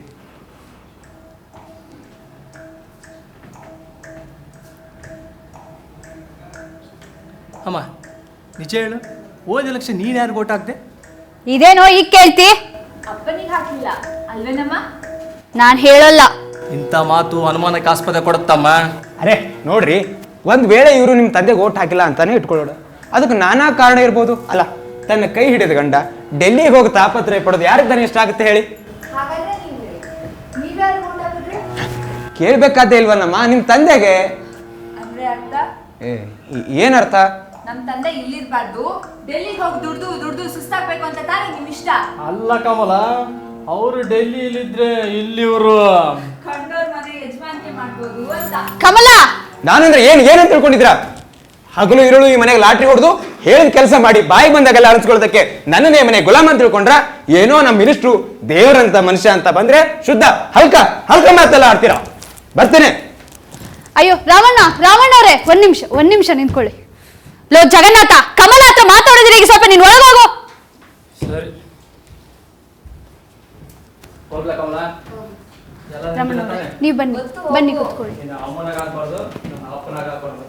ಅಮ್ಮ ನಿಜ ಹೇಳು, ಹೋದ ಎಲೆಕ್ಷನ್ ನೀನ್ ಯಾರು ಓಟ್ ಹಾಕ್ದೆ? ಇದೇನೋ ಈಗ ಕೇಳ್ತಿ? ಅಪ್ಪನಿಗೆ ಹಾಕಿಲ್ಲ ಅಲ್ವೇನಮ್ಮ? ನಾನ್ ಹೇಳಲ್ಲ. ಇಂಥ ಮಾತು ಅನುಮಾನಕ್ಕೆ ಆಸ್ಪದ ಕೊಡುತ್ತಮ್ಮ. ಅರೆ ನೋಡ್ರಿ, ಒಂದ್ ವೇಳೆ ಇವರು ನಿಮ್ಮ ತಂದೆಗೆ ಓಟ್ ಹಾಕಿಲ್ಲ ಅಂತಾನೆ ಇಟ್ಕೊಳ್ಳೋಣ, ಅದಕ್ಕೆ ನಾನಾ ಕಾರಣ ಇರ್ಬೋದು ಅಲ್ಲ. ತನ್ನ ಕೈ ಹಿಡಿದ ಗಂಡ ಡೆಲ್ಲಿಗೆ ಹೋಗಿ ತಾಪತ್ರಯ ಪಡೋದು ಯಾರಿಗೆ ತಾನೇ ಇಷ್ಟ ಆಗುತ್ತೆ ಹೇಳಿ? ಹಾಗಾದ್ರೆ ನೀವ್ಯಾರು ಓಟ್ ಹಾಕಿದ್ರಿ? ಕೇಳ್ಬೇಕಾದ್ದೇ ಇಲ್ವಲ್ಲಮ್ಮ ನಿಮ್ ತಂದೆಗೆ. ಅಂದ್ರೆ ಅರ್ಥ? ಏನರ್ಥ? ನಮ್ ತಂದೆ ಇಲ್ಲಿರ್ಬಾರ್ದು, ಡೆಲ್ಲಿಗೆ ಹೋಗಿ ದುಡ್ದು ಸುಸ್ತಾಗ್ಬೇಕು ಅಂತ ತಾನೇ ನಿಮ್ ಇಷ್ಟ? ಅಲ್ಲ ಕಮಲ, ಅವರು ಡೆಲ್ಲಿಲಿದ್ರೆ ಇಲ್ಲಿವರು ಕಂಡೋರ್ ಮನೆ ಯಜಮಾನಿಕೆ ಮಾಡ್ಬೋದು ಅಂತ. ಕಮಲ, ನಾನಂದ್ರೆ ಏನಂತ ತಿಳ್ಕೊಂಡಿದ್ರ? ಹಗಲು ಇರುಳು ಈ ಮನೆಗೆ ಲಾಟ್ರಿ ಹೊಡೆದು ಹೇಳಿದ ಕೆಲಸ ಮಾಡಿ ಬಾಯಿ ಬಂದಾಗೆಲ್ಲ ಅನಿಸ್ಕೊಳ್ಳೋದಕ್ಕೆ ನನ್ನನ್ನೇ ಮನೆ ಗುಲಾಮ್ ಅಂತ ತಿಳ್ಕೊಂಡ್ರ? ಏನೋ ನಮ್ಮ ಮಿನಿಸ್ಟ್ರು ದೇವರಂತ ಮನುಷ್ಯ ಅಂತ ಬಂದ್ರೆ ಶುದ್ಧ ಹಲ್ಕ ಮಾತೆಲ್ಲ ಆಡ್ತೀರಾ? ಬರ್ತೇನೆ. ಅಯ್ಯೋ ರಾವಣ್ಣವ್ರೆ, ಒಂದ್ ನಿಮಿಷ ನಿಂತ್ಕೊಳ್ಳಿ. ಲೋ ಜಗನ್ನಾಥ, ಕಮಲ ಹತ್ರ ಮಾತಾಡಿದ್ರೆ ಈಗ ಸ್ವಲ್ಪ ನೀನ್ ಒಳಗೋಗು. ಸರಿ ಹೋಗ್ಲಾ ಕಮಲ? ರಾಮಣ್ಣವ್ರೆ, ನೀವ್ ಬನ್ನಿ ಕೂತ್ಕೊಳ್ಳಿ. ಅಮ್ಮನಾಗಬಾರ್ದು, ಅಪ್ಪನಾಗಬಾರ್ದು.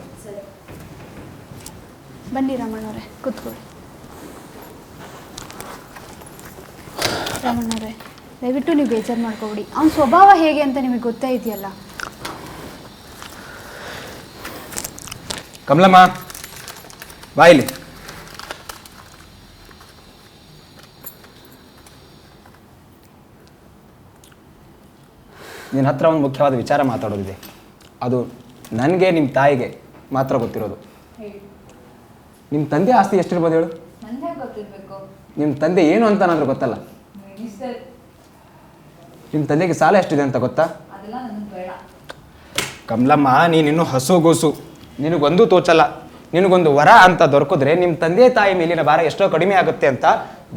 ಬನ್ನಿ ರಾಮಣ್ಣವ್ರೆ, ಕೂತ್ಕೊಳ್ಳಿ. ರಾಮಣ್ಣವ್ರೆ, ದಯವಿಟ್ಟು ನೀವು ಬೇಜಾರು ಮಾಡ್ಕೊಬಿಡಿ. ಅವ್ನ ಸ್ವಭಾವ ಹೇಗೆ ಅಂತ ನಿಮಗೆ ಗೊತ್ತೇ ಇದೆಯಲ್ಲ. ಕಮಲಮ್ಮ ಬಾಯಿಲಿ. ನಿನ್ನ ಹತ್ರ ಒಂದು ಮುಖ್ಯವಾದ ವಿಚಾರ ಮಾತಾಡೋದಿದೆ. ಅದು ನನಗೆ ನಿಮ್ಮ ತಾಯಿಗೆ ಮಾತ್ರ ಗೊತ್ತಿರೋದು. ನಿಮ್ಮ ತಂದೆ ಆಸ್ತಿ ಎಷ್ಟಿರ್ಬೋದು ಹೇಳು? ನಂಗೆ ಗೊತ್ತಿರ್ಬೇಕು. ನಿಮ್ಮ ತಂದೆ ಏನು ಅಂತ ನನಗೆ ಗೊತ್ತಲ್ಲ. ಮಿನಿಸ್ಟರ್. ನಿಮ್ಮ ತಂದೆಗೆ ಸಾಲ ಎಷ್ಟಿದೆ ಅಂತ ಗೊತ್ತಾ? ಅದೆಲ್ಲ ನನಗೆ ಬೇಡ. ಕಮಲಮ್ಮ, ನೀನಿನ್ನೂ ಹಸುಗೂಸು, ನಿನಗೊಂದು ತೋಚಲ್ಲ. ನಿನಗೊಂದು ವರ ಅಂತ ದೊರಕಿದ್ರೆ ನಿಮ್ಮ ತಂದೆ ತಾಯಿ ಮೇಲಿನ ಭಾರ ಎಷ್ಟೋ ಕಡಿಮೆ ಆಗುತ್ತೆ ಅಂತ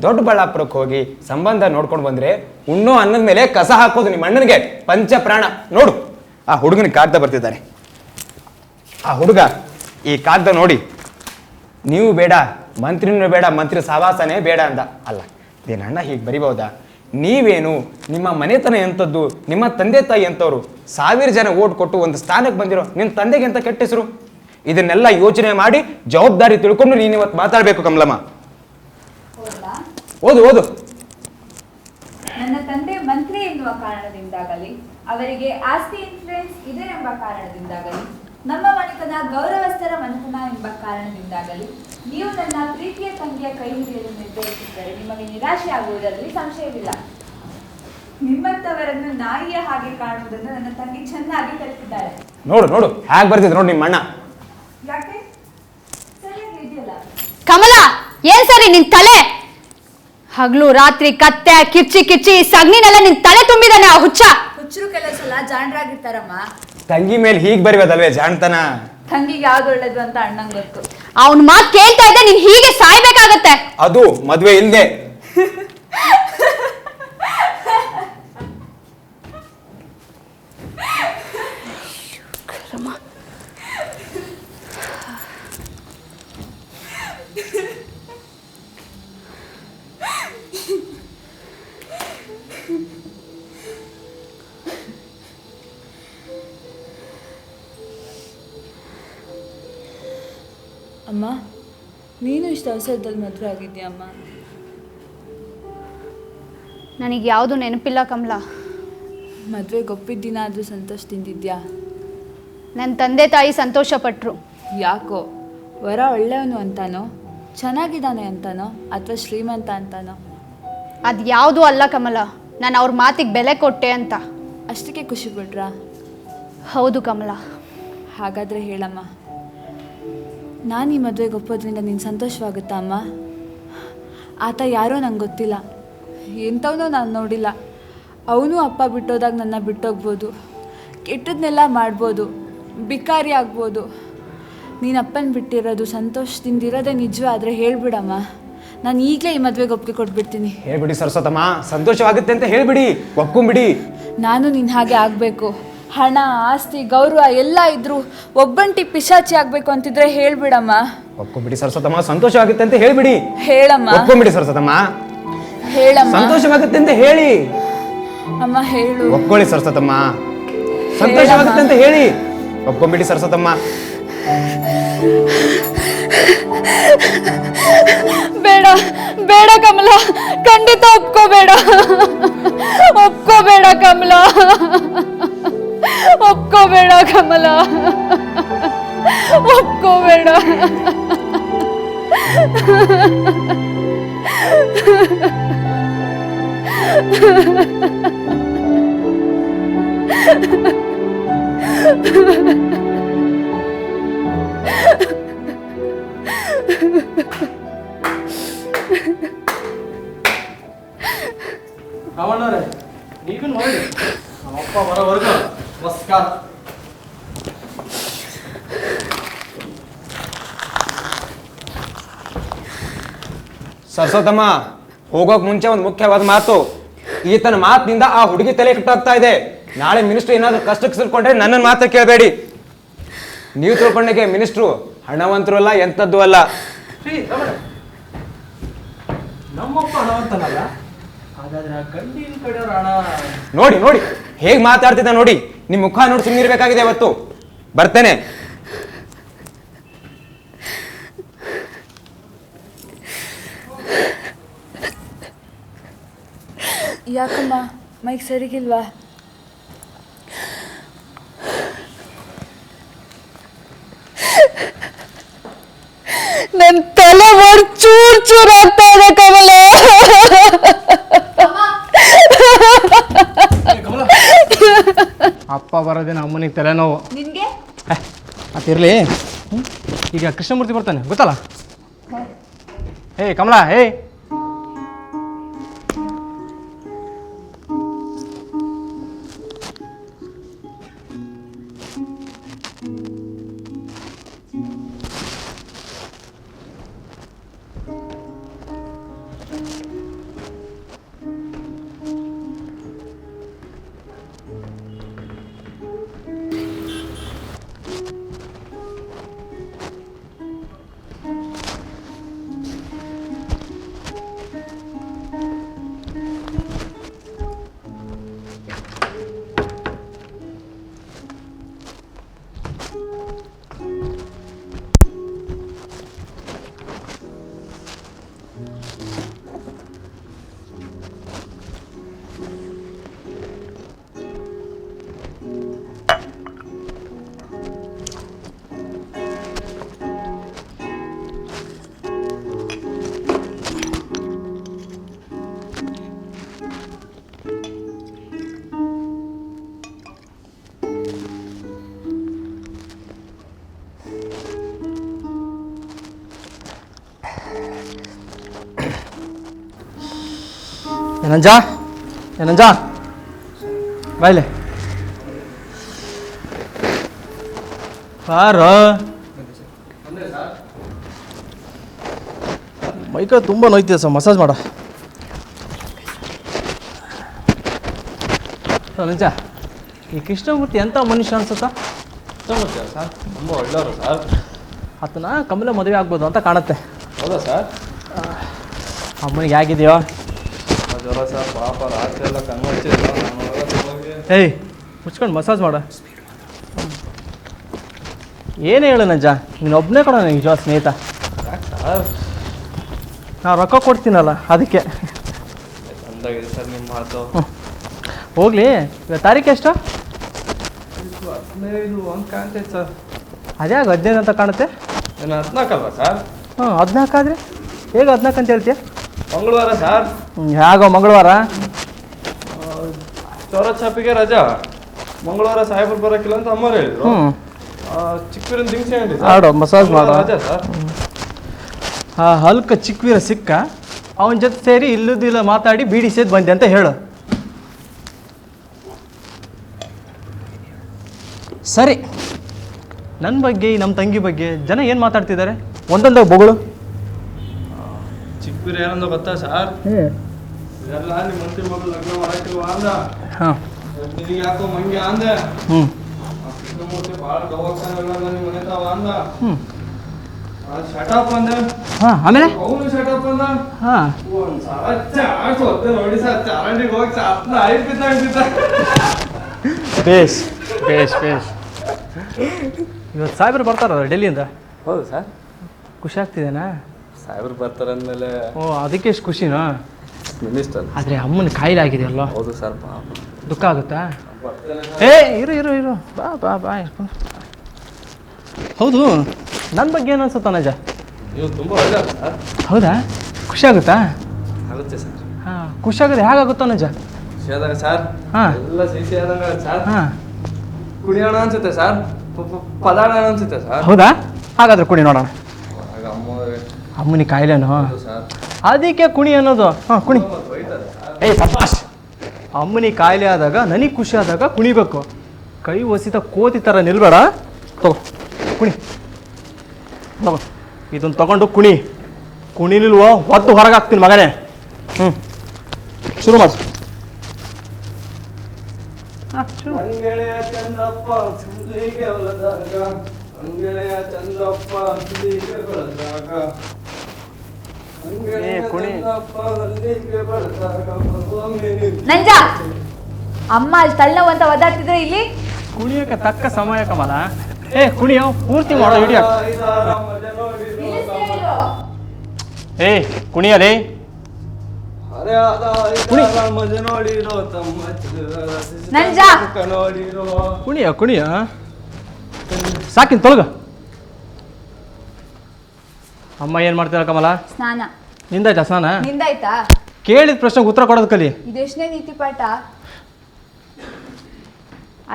ದೊಡ್ಡಬಳ್ಳಾಪುರಕ್ಕೆ ಹೋಗಿ ಸಂಬಂಧ ನೋಡ್ಕೊಂಡು ಬಂದ್ರೆ ಉಣ್ಣೋ ಅನ್ನದ ಮೇಲೆ ಕಸ ಹಾಕೋದು ನಿಮ್ಮ ಅಣ್ಣನಿಗೆ ಪಂಚ ಪ್ರಾಣ. ನೋಡು, ಆ ಹುಡುಗನಿಗೆ ಕಾಡ್ತಾ ಬರ್ತಿದ್ದಾನೆ. ಆ ಹುಡುಗ ಈ ಕಾಗ್ದ ನೋಡಿ ನೀವು ಬೇಡ, ಮಂತ್ರಿನೂ ಬೇಡ, ಮಂತ್ರಿ ಸಹವಾಸನೇ ಬೇಡ ಅಂದ. ಅಲ್ಲ ದೇನಣ್ಣ ಹೀಗೆ ಬರಿಬಹುದಾ? ನೀವೇನು, ನಿಮ್ಮ ಮನೆತನ ಎಂಥದ್ದು, ನಿಮ್ಮ ತಂದೆ ತಾಯಿ ಎಂಥವ್ರು, 1000 ಜನ ಓಟ್ ಕೊಟ್ಟು ಒಂದು ಸ್ಥಾನಕ್ಕೆ ಬಂದಿರೋ ನಿಮ್ಮ ತಂದೆಗೆ ಎಂತ ಕೆಟ್ಟ ಹೆಸರು. ಇದನ್ನೆಲ್ಲ ಯೋಚನೆ ಮಾಡಿ ಜವಾಬ್ದಾರಿ ತಿಳ್ಕೊಂಡು ನೀನು ಇವತ್ತು ಮಾತಾಡಬೇಕು ಕಮಲಮ್ಮ. ಓದು ಓದು. ನನ್ನ ತಂದೆ ಮಂತ್ರಿ ಎನ್ನುವ ಕಾರಣದಿಂದಾಗಲಿ, ಅವರಿಗೆ ಆಸ್ತಿ ಇನ್ಫ್ಲೂಯೆನ್ಸ್ ಇದೆ ಎಂಬ ಕಾರಣದಿಂದಾಗಲಿ, ನಮ್ಮ ಮನೆತನ ಗೌರವಸ್ಥರ ಮನೆತನ ಎಂಬ ಕಾರಣದಿಂದಾಗಲಿ ನೀವು ನನ್ನ ಪ್ರೀತಿಯ ತಂಗಿಯ ಕೈ ಹಿಡಿಯಲು ನಿರ್ಧರಿಸಿದ್ದರೆ ನಿಮಗೆ ನಿರಾಶೆ ಆಗುವುದರಲ್ಲಿ ಸಂಶಯವಿಲ್ಲ. ನಿಮ್ಮಂತವರನ್ನು ನಾಯಿಯ ಹಾಗೆ ಕಾಣುವುದನ್ನು ನನ್ನ ತಂಗಿ ಚೆನ್ನಾಗಿ ಕಲಿತಿದ್ದಾಳೆ. ನೋಡು ನೋಡು ಹೇಗೆ ಬರ್ತಿದ್ರು ನೋಡಿ ನಿಮ್ಮ ಅಣ್ಣ. ಯಾಕೆ ಸರಿಯಾಗಿ ಇದೆಯಲ್ಲ. ಕಮಲ, ಏನ್ ಸರಿ ನಿನ್ ತಲೆ? ಹಗ್ಲು ರಾತ್ರಿ ಕತ್ತೆ ಕಿರ್ಚಿ ಕಿರ್ಚಿ ಸಗಣಿನೆಲ್ಲ ನಿನ್ ತಲೆ ತುಂಬಿದಾನೆ ಆ ಹುಚ್ಚ. ಹುಚ್ಚರು ಕೆಲವು ಸಲ ಜಾಣರಾಗಿರ್ತಾರಮ್ಮ. ತಂಗಿ ಮೇಲೆ ಹೀಗೆ ಬರಿಬೋದಲ್ವೇ ಜಾಣ್ತನ? ತಂಗಿಗೆ ಯಾವ್ದು ಒಳ್ಳೇದು ಅಂತ ಅಣ್ಣಂಗ್ ಗೊತ್ತು. ಅವನ್ ಮಾತ್ ಕೇಳ್ತಾ ಇದ್ದೆ ನೀನ್ ಹೀಗೆ ಸಾಯ್ಬೇಕಾಗತ್ತೆ. ಅದು ಮದ್ವೆ ಇಲ್ದೆ. ಅಮ್ಮ, ನೀನು ಇಷ್ಟು ಅವಸರದಲ್ಲಿ ಮದುವೆ ಆಗಿದ್ಯಾ ಅಮ್ಮ? ನನಗೆ ಯಾವುದು ನೆನಪಿಲ್ಲ ಕಮಲ. ಮದುವೆಗೆ ಒಪ್ಪಿದ ದಿನ ಆದರೂ ಸಂತೋಷದಿಂದಿದ್ಯಾ? ನನ್ನ ತಂದೆ ತಾಯಿ ಸಂತೋಷ ಪಟ್ರು. ಯಾಕೋ? ವರ ಒಳ್ಳೆಯವನು ಅಂತಾನೋ, ಚೆನ್ನಾಗಿದ್ದಾನೆ ಅಂತಾನೋ, ಅಥವಾ ಶ್ರೀಮಂತ ಅಂತಾನೋ? ಅದು ಯಾವುದೂ ಅಲ್ಲ ಕಮಲ, ನಾನು ಅವ್ರ ಮಾತಿಗೆ ಬೆಲೆ ಕೊಟ್ಟೆ ಅಂತ. ಅಷ್ಟಕ್ಕೆ ಖುಷಿ ಪಟ್ರಾ? ಹೌದು ಕಮಲ. ಹಾಗಾದರೆ ಹೇಳಮ್ಮ, ನಾನು ಈ ಮದುವೆಗೆ ಒಪ್ಪೋದ್ರಿಂದ ನೀನು ಸಂತೋಷವಾಗುತ್ತಾ ಅಮ್ಮ? ಆತ ಯಾರೋ ನಂಗೆ ಗೊತ್ತಿಲ್ಲ, ಎಂಥವನೋ ನಾನು ನೋಡಿಲ್ಲ. ಅವನು ಅಪ್ಪ ಬಿಟ್ಟೋದಾಗ ನನ್ನ ಬಿಟ್ಟೋಗ್ಬೋದು, ಕೆಟ್ಟದನ್ನೆಲ್ಲ ಮಾಡ್ಬೋದು, ಬಿಕಾರಿ ಆಗ್ಬೋದು. ನೀನು ಅಪ್ಪನ ಬಿಟ್ಟಿರೋದು ಸಂತೋಷದಿಂದಿರೋದೇ ನಿಜವೇ ಆದರೆ ಹೇಳ್ಬಿಡಮ್ಮ. ನಾನು ಈಗಲೇ ಈ ಮದುವೆಗೆ ಒಪ್ಪಿಗೆ ಕೊಟ್ಬಿಡ್ತೀನಿ. ಹೇಳ್ಬಿಡಿ ಸರಸ್ವತಮ್ಮ, ಸಂತೋಷವಾಗುತ್ತೆ ಅಂತ ಹೇಳ್ಬಿಡಿ, ಒಪ್ಕೊಂಬಿಡಿ. ನಾನು ನಿನ್ನ ಹಾಗೆ ಆಗಬೇಕು. ಹಣ, ಆಸ್ತಿ, ಗೌರವ ಎಲ್ಲ ಇದ್ರು ಒಬ್ಬಂಟಿ ಪಿಶಾಚಿ ಆಗಬೇಕು ಅಂತಿದ್ರೆ ಹೇಳ್ಬಿಡಮ್ಮ. ಒಪ್ಕೊಂಬಿಡಿ ಸರಸ್ವತಮ್ಮ, ಸಂತೋಷವಾಗುತ್ತೆ ಅಂತ ಹೇಳ್ಬಿಡಿ. ಹೇಳಮ್ಮ. ಒಪ್ಕೊಂಬಿಡಿ ಸರಸ್ವತಮ್ಮ, ಹೇಳಮ್ಮ. ಸಂತೋಷವಾಗುತ್ತೆ ಅಂತ ಹೇಳಿ. ಅಮ್ಮ ಹೇಳು. ಒಪ್ಕೊಳ್ಳಿ ಸರಸ್ವತಮ್ಮ, ಸಂತೋಷವಾಗುತ್ತೆ ಅಂತ ಹೇಳಿ. ಒಪ್ಕೊಂಬಿಡಿ ಸರಸ್ವತಮ್ಮ. ಬೇಡ ಬೇಡ ಕಮಲ, ಖಂಡಿತ ಒಪ್ಕೋಬೇಡ. ಒಪ್ಕೋಬೇಡ ಕಮಲ, ಒಪ್ಕೋಬೇಡ ಕಮಲ, ಒಪ್ಕೋಬೇಡ. ರಾವಣ್ಣವ್ರೆ, ನೀವೇನು ಹೊರಡಿ, ನಮ್ಮಪ್ಪ ಬರೋವರೆಗೂ ನಮಸ್ಕಾರ. ಸರಸ್ವತಮ್ಮ, ಹೋಗೋಕ್ ಮುಂಚೆ ಒಂದು ಮುಖ್ಯವಾದ ಮಾತು. ಈತನ ಮಾತಿನಿಂದ ಆ ಹುಡುಗಿ ತಲೆ ಕೆಟ್ಟಾಗ್ತಾ ಇದೆ. ನಾಳೆ ಮಿನಿಸ್ಟ್ರು ಏನಾದ್ರು ಕಷ್ಟಕ್ಕೆ ಸಿಲ್ಕೊಂಡ್ರೆ ನನ್ನನ್ನು ಮಾತ್ರ ಕೇಳಬೇಡಿ. ನೀವು ತಿಳ್ಕೊಂಡಾಗೆ ಮಿನಿಸ್ಟ್ರು ಹಣವಂತರು ಅಲ್ಲ, ಎಂಥದ್ದು ಅಲ್ಲ. ನಮ್ಮಪ್ಪ ಹಣವಂತನಲ್ಲ, ಹಾಗಾದ್ರೆ ಆ ಗಂಡಿನ ಕಡೆಯವ್ರ ಹಣ. ನೋಡಿ ನೋಡಿ ಹೇಗೆ ಮಾತಾಡ್ತಿದ್ದ ನೋಡಿ. ನಿಮ್ಮ ಮುಖ ನೋಡಿ ಸುಮ್ಮನಿರ್ಬೇಕಾಗಿದೆ ಇವತ್ತು. ಬರ್ತೇನೆ. ಯಾಕಮ್ಮ, ಮೈಕ್ ಸರಿಗಿಲ್ವಾ? ನನ್ನ ತಲೆ ಚೂರ್ ಚೂರ್ ಆಗ್ತಾ ಇದೆ ಕಮಲ. ಅಪ್ಪ ಬರೋದೇನು ಅಮ್ಮನಿಗೆ ತಲೆನೋವು. ನಿನ್ಗೆ ಅದಿರಲಿ, ಈಗ ಕೃಷ್ಣಮೂರ್ತಿ ಬರ್ತಾನೆ ಗೊತ್ತಲ್ಲ. ಕಮಲ, ಏನಂಜ ಏನಂಜ ಬಾಯ್ಲೆ ಬಾರೋ ಮೈಕ ತುಂಬ ನೋಯ್ತಿದೆ ಸರ್ ಮಸಾಜ್ ಮಾಡ ನಿಜ ಈ ಕೃಷ್ಣಮೂರ್ತಿ ಎಂಥ ಮನುಷ್ಯ ಅನ್ಸುತ್ತಾ ಕೃಷ್ಣಮೂರ್ತಿ ಸರ್ ತುಂಬ ಒಳ್ಳೆಯವರು ಸರ್. ಆತನ ಕಮಲ ಮದುವೆ ಆಗ್ಬೋದು ಅಂತ ಕಾಣುತ್ತೆ. ಹೌದಾ ಸರ್? ಅಮ್ಮನಿಗೆ ಹೇಗಿದೆಯೋ ಜ್ವರ ಸರ್, ಪಾಪ ರಾತ್ರಿ ಎಲ್ಲ ಕಣ್ಮುಚ್ಚಿಲ್ಲ. ಏಯ್ ಮುಚ್ಕೊಂಡು ಮಸಾಜ್ ಮಾಡ. ಏನೇ ಹೇಳು ನಜ್ಜ, ನೀನು ಒಬ್ಬನೇ ಕೊಡೋ ನನಗೆ ನಿಜವಾದ ಸ್ನೇಹಿತ. ಯಾಕೆ ಸರ್? ನಾನು ರೊಕ್ಕ ಕೊಡ್ತೀನಲ್ಲ ಅದಕ್ಕೆ. ಚಂದಾಗಿದೆ ಸರ್ ನಿಮ್ಮ ಮಾತು. ಹೋಗ್ಲಿ, ಇವತ್ತು ತಾರೀಕು ಎಷ್ಟು? 15 ಅಂತ ಕಾಣ್ತೈತೆ ಸರ್. ಅದ್ಯಾಗ 15 ಅಂತ ಕಾಣುತ್ತೆ? ಏನು 14 ಅಲ್ವಾ ಸರ್? 14 ಆದರೆ ಹೇಗೆ 14 ಅಂತ ಹೇಳ್ತೀಯ? ಮಂಗಳವಾರ ಸರ್. ಹೇಗೋ ಮಂಗಳವಾರ? ಚೌರ ಚಾಪಿಗೆ ರಜಾ. ಮಂಗಳವಾರ ಸಾಹೇಬರು ಬರೋಕ್ಕಿಲ್ಲ ಅಂತ ಅಮ್ಮರು ಹೇಳಿದ್ರು. ಚಿಕ್ಕವೀರನ್ ದಿನಸಿ ಹೇಳಿ ಆಡೋ ಮಸಾಜ್ ಮಾಡ. ರಜಾ ಸರ್. ಹಲ್ಕ ಚಿಕ್ಕವೀರ ಸಿಕ್ಕ, ಅವನ ಜೊತೆ ಸೇರಿ ಇಲ್ಲದಿಲ್ಲ ಮಾತಾಡಿ ಬೀಡಿ ಸೇದ್ ಬಂದೆ ಅಂತ ಹೇಳು. ಸರಿ, ನನ್ನ ಬಗ್ಗೆ ನಮ್ಮ ತಂಗಿ ಬಗ್ಗೆ ಜನ ಏನು ಮಾತಾಡ್ತಿದ್ದಾರೆ? ಒಂದೊಂದಾಗ ಬೊಗಳು. ಚಿಕ್ಕವೀರ ಏನಂದ ಗೊತ್ತಾ ಸರ್? ಎಲ್ಲ ನಿಮ್ಮ ಮಂತ್ರಿ ಮಗಳು ಲಗ್ನ ಮಾಡಕ್ಕಿಲ್ವ ಅಂದ. ಹಾಂ. ನಿನಗೆ ಯಾಕೋ ಮಂಗೆ ಅಂದೆ. ಕೃಷ್ಣಮೂರ್ತಿ ಭಾಳ ದವಾಖಾನೆ ನಿಮ್ಮ ಮನೆ ತಾವ ಅಂದ. ಶಟಪ್ ಅಂದೆ. ಹಾಂ, ಆಮೇಲೆ ಅವನು ಶಟಪ್ ಅಂದ. ಹಾಂ. ಒಂದ್ಸಲ ಚಾರ್ಜ್ ಹೊತ್ತೆ ನೋಡಿ ಸರ್, ಚಾರಂಡಿಗೆ ಹೋಗಿ ಚಾಪ್ನ ಐದು ಬಿದ್ದಾಗ್ತಿದ್ದ. Base base base. ಇವತ್ತು ಸಾಹೇಬ್ರು ಬರ್ತಾರಲ್ಲ ಡೆಲ್ಲಿಯಿಂದ. ಹೌದು ಸರ್. ಖುಷಿ ಆಗ್ತಿದೆನಾ? ಸಾಹೇಬ್ರು ಬರ್ತಾರೆ ಅಂದಮೇಲೆ ಓ, ಅದಕ್ಕೆ ಎಷ್ಟು ಖುಷಿನಾ? ಮಿನಿಸ್ಟರ್. ಆದರೆ ಅಮ್ಮನ ಕಾಯಿಲೆ ಆಗಿದೆಯಲ್ಲ, ಹೌದು ಸರ್. ಪಾಪ ದುಃಖ ಆಗುತ್ತಾ? ಏ ಇರು ಇರು ಇರು, ಬಾ ಬಾ ಬಾ. ಹೌದು, ನನ್ನ ಬಗ್ಗೆ ಏನು ಅನ್ಸುತ್ತಾ ನಜ? ನೀವು ತುಂಬ ಒಳ್ಳೆಯ ಸರ್. ಹೌದಾ? ಖುಷಿ ಆಗುತ್ತಾ? ಆಗುತ್ತೆ ಸರ್. ಹಾಂ, ಖುಷಿ ಆಗೋದು ಹೇಗಾಗುತ್ತೋ ನಜ? ಖುಷಿ ಆದಾಗ ಸರ್ ಹಾಂ ಎಲ್ಲ ಸಿಹಿ ಆದಂಗ ಸರ್. ಹಾಂ. ಕುಡಿಯೋಣ ಅನ್ಸುತ್ತೆ ಸರ್, ಪದಾರ್ಥ ಅನ್ಸುತ್ತೆ ಸರ್. ಹೌದಾ? ಹಾಗಾದ್ರೆ ಕುಡಿ ನೋಡೋಣ. ಆಗ ಅಮ್ಮ ಅಮ್ಮನಿಗೆ ಕಾಯಿಲೆನೋ, ಸರ್ ಅದಕ್ಕೆ ಕುಣಿ ಅನ್ನೋದು. ಹಾಂ, ಕುಣಿ. ಬೈತಾರೆ ಸರ್. ಏಯ್ ಸಪಾಶ್. ಅಮ್ಮನಿಗೆ ಕಾಯಿಲೆ ಆದಾಗ, ನನಗೆ ಖುಷಿ ಆದಾಗ ಕುಣಿಬೇಕು. ಕೈ ಒಸಿತ ಕೋತಿ ಥರ ನಿಲ್ಬೇಡ. ತಗೋ ಕುಣಿ, ತಗೋ ಇದನ್ನು ತಗೊಂಡು ಕುಣಿ. ಕುಣಿಲಿಲ್ವೋ ಹೊತ್ತು ಹೊರಗೆ ಹಾಕ್ತೀನಿ ಮಗನೇ. ಶುರು ಮಾಡು. ಅಂಗೆಳೆಯ ಚಂದ್ರಪ್ಪ ಸುಲಿಗೆ ಹೊಲದಾಗ, ಅಂಗೆಳೆಯ ಚಂದ್ರಪ್ಪ ಸುಲಿಗೆ ಹೊಲದಾಗ, ಅಂಗೆಳೆಯ ಕುಣಿ. ಚಂದ್ರಪ್ಪ ಅಲ್ಲಿಗೆ ಬೆಳೆದಾಗ ಒಮ್ಮೆ ನಿಂತು. ನಂಜ ಅಮ್ಮ ಅಲ್ಲಿ ತಳ್ಳನವು ಅಂತ ಒದ್ದಾಡ್ತಿದ್ರೆ ಇಲ್ಲಿ ಕುಣಿಯೋಕೆ ತಕ್ಕ ಸಮಯ ಕಮಲ. ಏ ಕುಣಿಯೋ, ಪೂರ್ತಿ ಮಾಡೋ ಹಿಡಿಯ. ಐದಾರ ಮಜ ನೋಡಿದ್ರು ಏ ಕುಣಿಯಲೇ. ಅರೆ ಆದ ಐದಾರ ಮಜ ನೋಡಿರೋ ತಮ್ಮ ನಂಜ. ನೋಡಿರೋ. ಕುಣಿಯ ಕುಣಿಯ ಸಾಕಿನ್ ತೊಳಗ. ಅಮ್ಮ ಏನು ಮಾಡ್ತೀರ ಕಮಲ? ಸ್ನಾನ. ನಿಂದಾಯ್ತಾ ಸ್ನಾನ? ನಿಂದಾಯ್ತಾ? ಕೇಳಿದ ಪ್ರಶ್ನೆಗೆ ಉತ್ತರ ಕೊಡೋದು ಕಲಿ. ಇದೆಷ್ಟನೇ ನೀತಿ ಪಾಠ?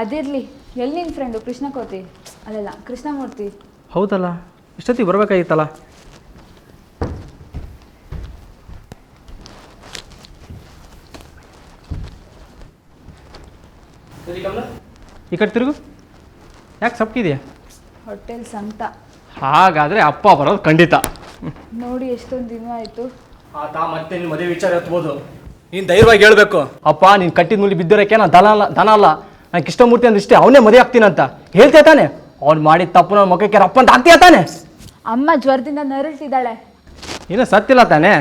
ಅದಿರ್ಲಿ, ಎಲ್ಲಿ ನಿನ್ನ ಫ್ರೆಂಡು ಕೃಷ್ಣಕೋತಿ? ಅಲ್ಲಲ್ಲ, ಕೃಷ್ಣಮೂರ್ತಿ. ಹೌದಲ್ಲ, ಇಷ್ಟೊತ್ತಿಗೆ ಬರ್ಬೇಕಾಗಿತ್ತಲ್ಲ. ಈ ಕಡೆ ತಿರುಗು. ಯಾಕೆ ಸಪ್ಕಿದೆಯಾ? ಹೋಟೆಲ್ ಸಂತ. ಹಾಗಾದರೆ ಅಪ್ಪ ಬರೋದು ಖಂಡಿತ. ನೋಡಿ ಎಷ್ಟೊಂದು ದಿನ ಆಯಿತು. ಆತ ಮತ್ತೆ ನಿನ್ನ ಮದುವೆ ವಿಚಾರ ಎತ್ಬೋದು. ನೀನು ಧೈರ್ಯವಾಗಿ ಹೇಳ್ಬೇಕು. ಅಪ್ಪ ನೀನು ಕಟ್ಟಿದ ನುಲಿ ಬಿದ್ದಿರೋಕೆ ನಾನು ದನ ಅಲ್ಲ. ನಾನು ಕೃಷ್ಣಮೂರ್ತಿ ಅಂದ್ರೆ ಇಷ್ಟೇ, ಅವನೇ ಮದುವೆ ಆಗ್ತೀನಂತ ಹೇಳ್ತೀಯ ತಾನೆ? ಅವ್ನು ಮಾಡಿದ ತಪ್ಪು ನನ್ನ ಮುಖಕ್ಕೆ ರಪ್ಪ ಅಂತ ಆಗ್ತೀಯ ತಾನೆ? ಅಮ್ಮ ಜ್ವರದಿಂದ ನರಳ್ತಿದ್ದಾಳೆ. ಇನ್ನೂ ಸತ್ತಿಲ್ಲ ತಾನೆ?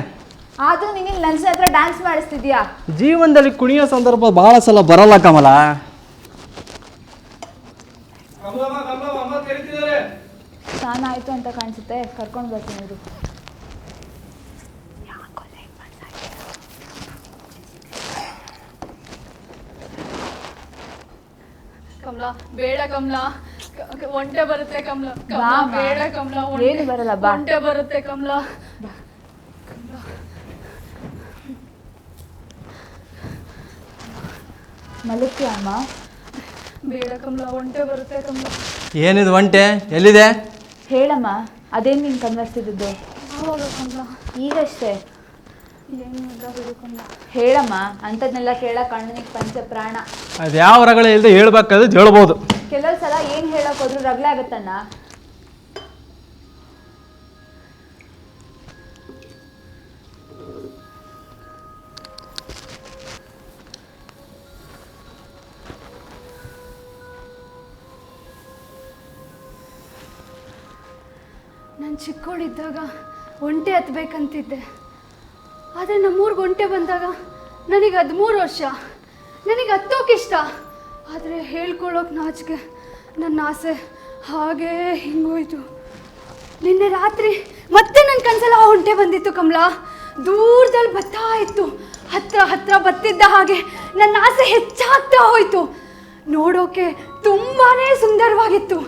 ಆದರೂ ನೀನು ನನ್ನ ಹತ್ರ ಡ್ಯಾನ್ಸ್ ಮಾಡಿಸ್ತಿದ್ಯಾ? ಜೀವನದಲ್ಲಿ ಕುಣಿಯೋ ಸಂದರ್ಭ ಬಹಳ ಸಲ ಬರಲ್ಲ ಕಮಲ. ಕಮಲಮ್ಮ ಕಮಲಮ್ಮ ಅಮ್ಮ ಕರೀತಿದ್ದಾರೆ. ಸ್ನಾನ ಆಯಿತು ಅಂತ ಕಾಣಿಸುತ್ತೆ, ಕರ್ಕೊಂಡು ಬರ್ತೀನಿ ಇದು. ಕಮಲ ಬೇಡ ಕಮಲ, ಒಂಟೆ ಬರುತ್ತೆ ಕಮಲ. ಬಾ ಅಮ್ಮ. ಬೇಡ ಕಮಲ, ಏನು ಬರಲ್ಲ, ಬಾ. ಒಂಟೆ ಬರುತ್ತೆ ಕಮಲ. ಮಲಗ್ತೀಯ ಅಮ್ಮ? ಬೇಡ ಕಮಲ, ಒಂಟೆ ಬರುತ್ತೆ ಕಮಲ. ಏನಿದು ಒಂಟೆ? ಎಲ್ಲಿದೆ? ಹೇಳಮ್ಮ, ಅದೇನು ನೀನು ಕನ್ವರ್ಸ್ತಿದ್ದು? ಆವಾಗ ಕಮಲ, ಈಗಷ್ಟೇ. ಹೇಳಮ್ಮ, ಅಂಥದ್ನೆಲ್ಲ ಕೇಳಕ್ಕೆ ಅಣ್ಣನಿಗೆ ಪಂಚ ಪ್ರಾಣ. ಅದು ಯಾವ ರಗಳೆ ಇಲ್ಲದೆ ಹೇಳ್ಬೇಕಾದ್ರೆ ಹೇಳ್ಬೋದು. ಕೆಲವು ಸಲ ಏನು ಹೇಳಕ್ ಹೋದ್ರು ರಗಳೆ ಆಗುತ್ತಣ್ಣ. ನಾನು ಚಿಕ್ಕವಳಿದ್ದಾಗ ಒಂಟೆ ಹತ್ಬೇಕಂತಿದ್ದೆ. ಆದರೆ ನಮ್ಮೂರಿಗೆ ಒಂಟೆ ಬಂದಾಗ ನನಗೆ 13 ವರ್ಷ. ನನಗೆ ಹತ್ತೋಕಿಷ್ಟ, ಆದರೆ ಹೇಳ್ಕೊಳ್ಳೋಕೆ ನಾಚಿಕೆ. ನನ್ನ ಆಸೆ ಹಾಗೇ ಹಿಂಗೋಯ್ತು. ನಿನ್ನೆ ರಾತ್ರಿ ಮತ್ತೆ ನನ್ನ ಕನಸಲ್ಲಿ ಆ ಒಂಟೆ ಬಂದಿತ್ತು ಕಮಲಾ. ದೂರದಲ್ಲಿ ಬರ್ತಾ ಇತ್ತು. ಹತ್ರ ಬರ್ತಿದ್ದ ಹಾಗೆ ನನ್ನ ಆಸೆ ಹೆಚ್ಚಾಗ್ತಾ ಹೋಯಿತು. ನೋಡೋಕೆ ತುಂಬಾ ಸುಂದರವಾಗಿತ್ತು.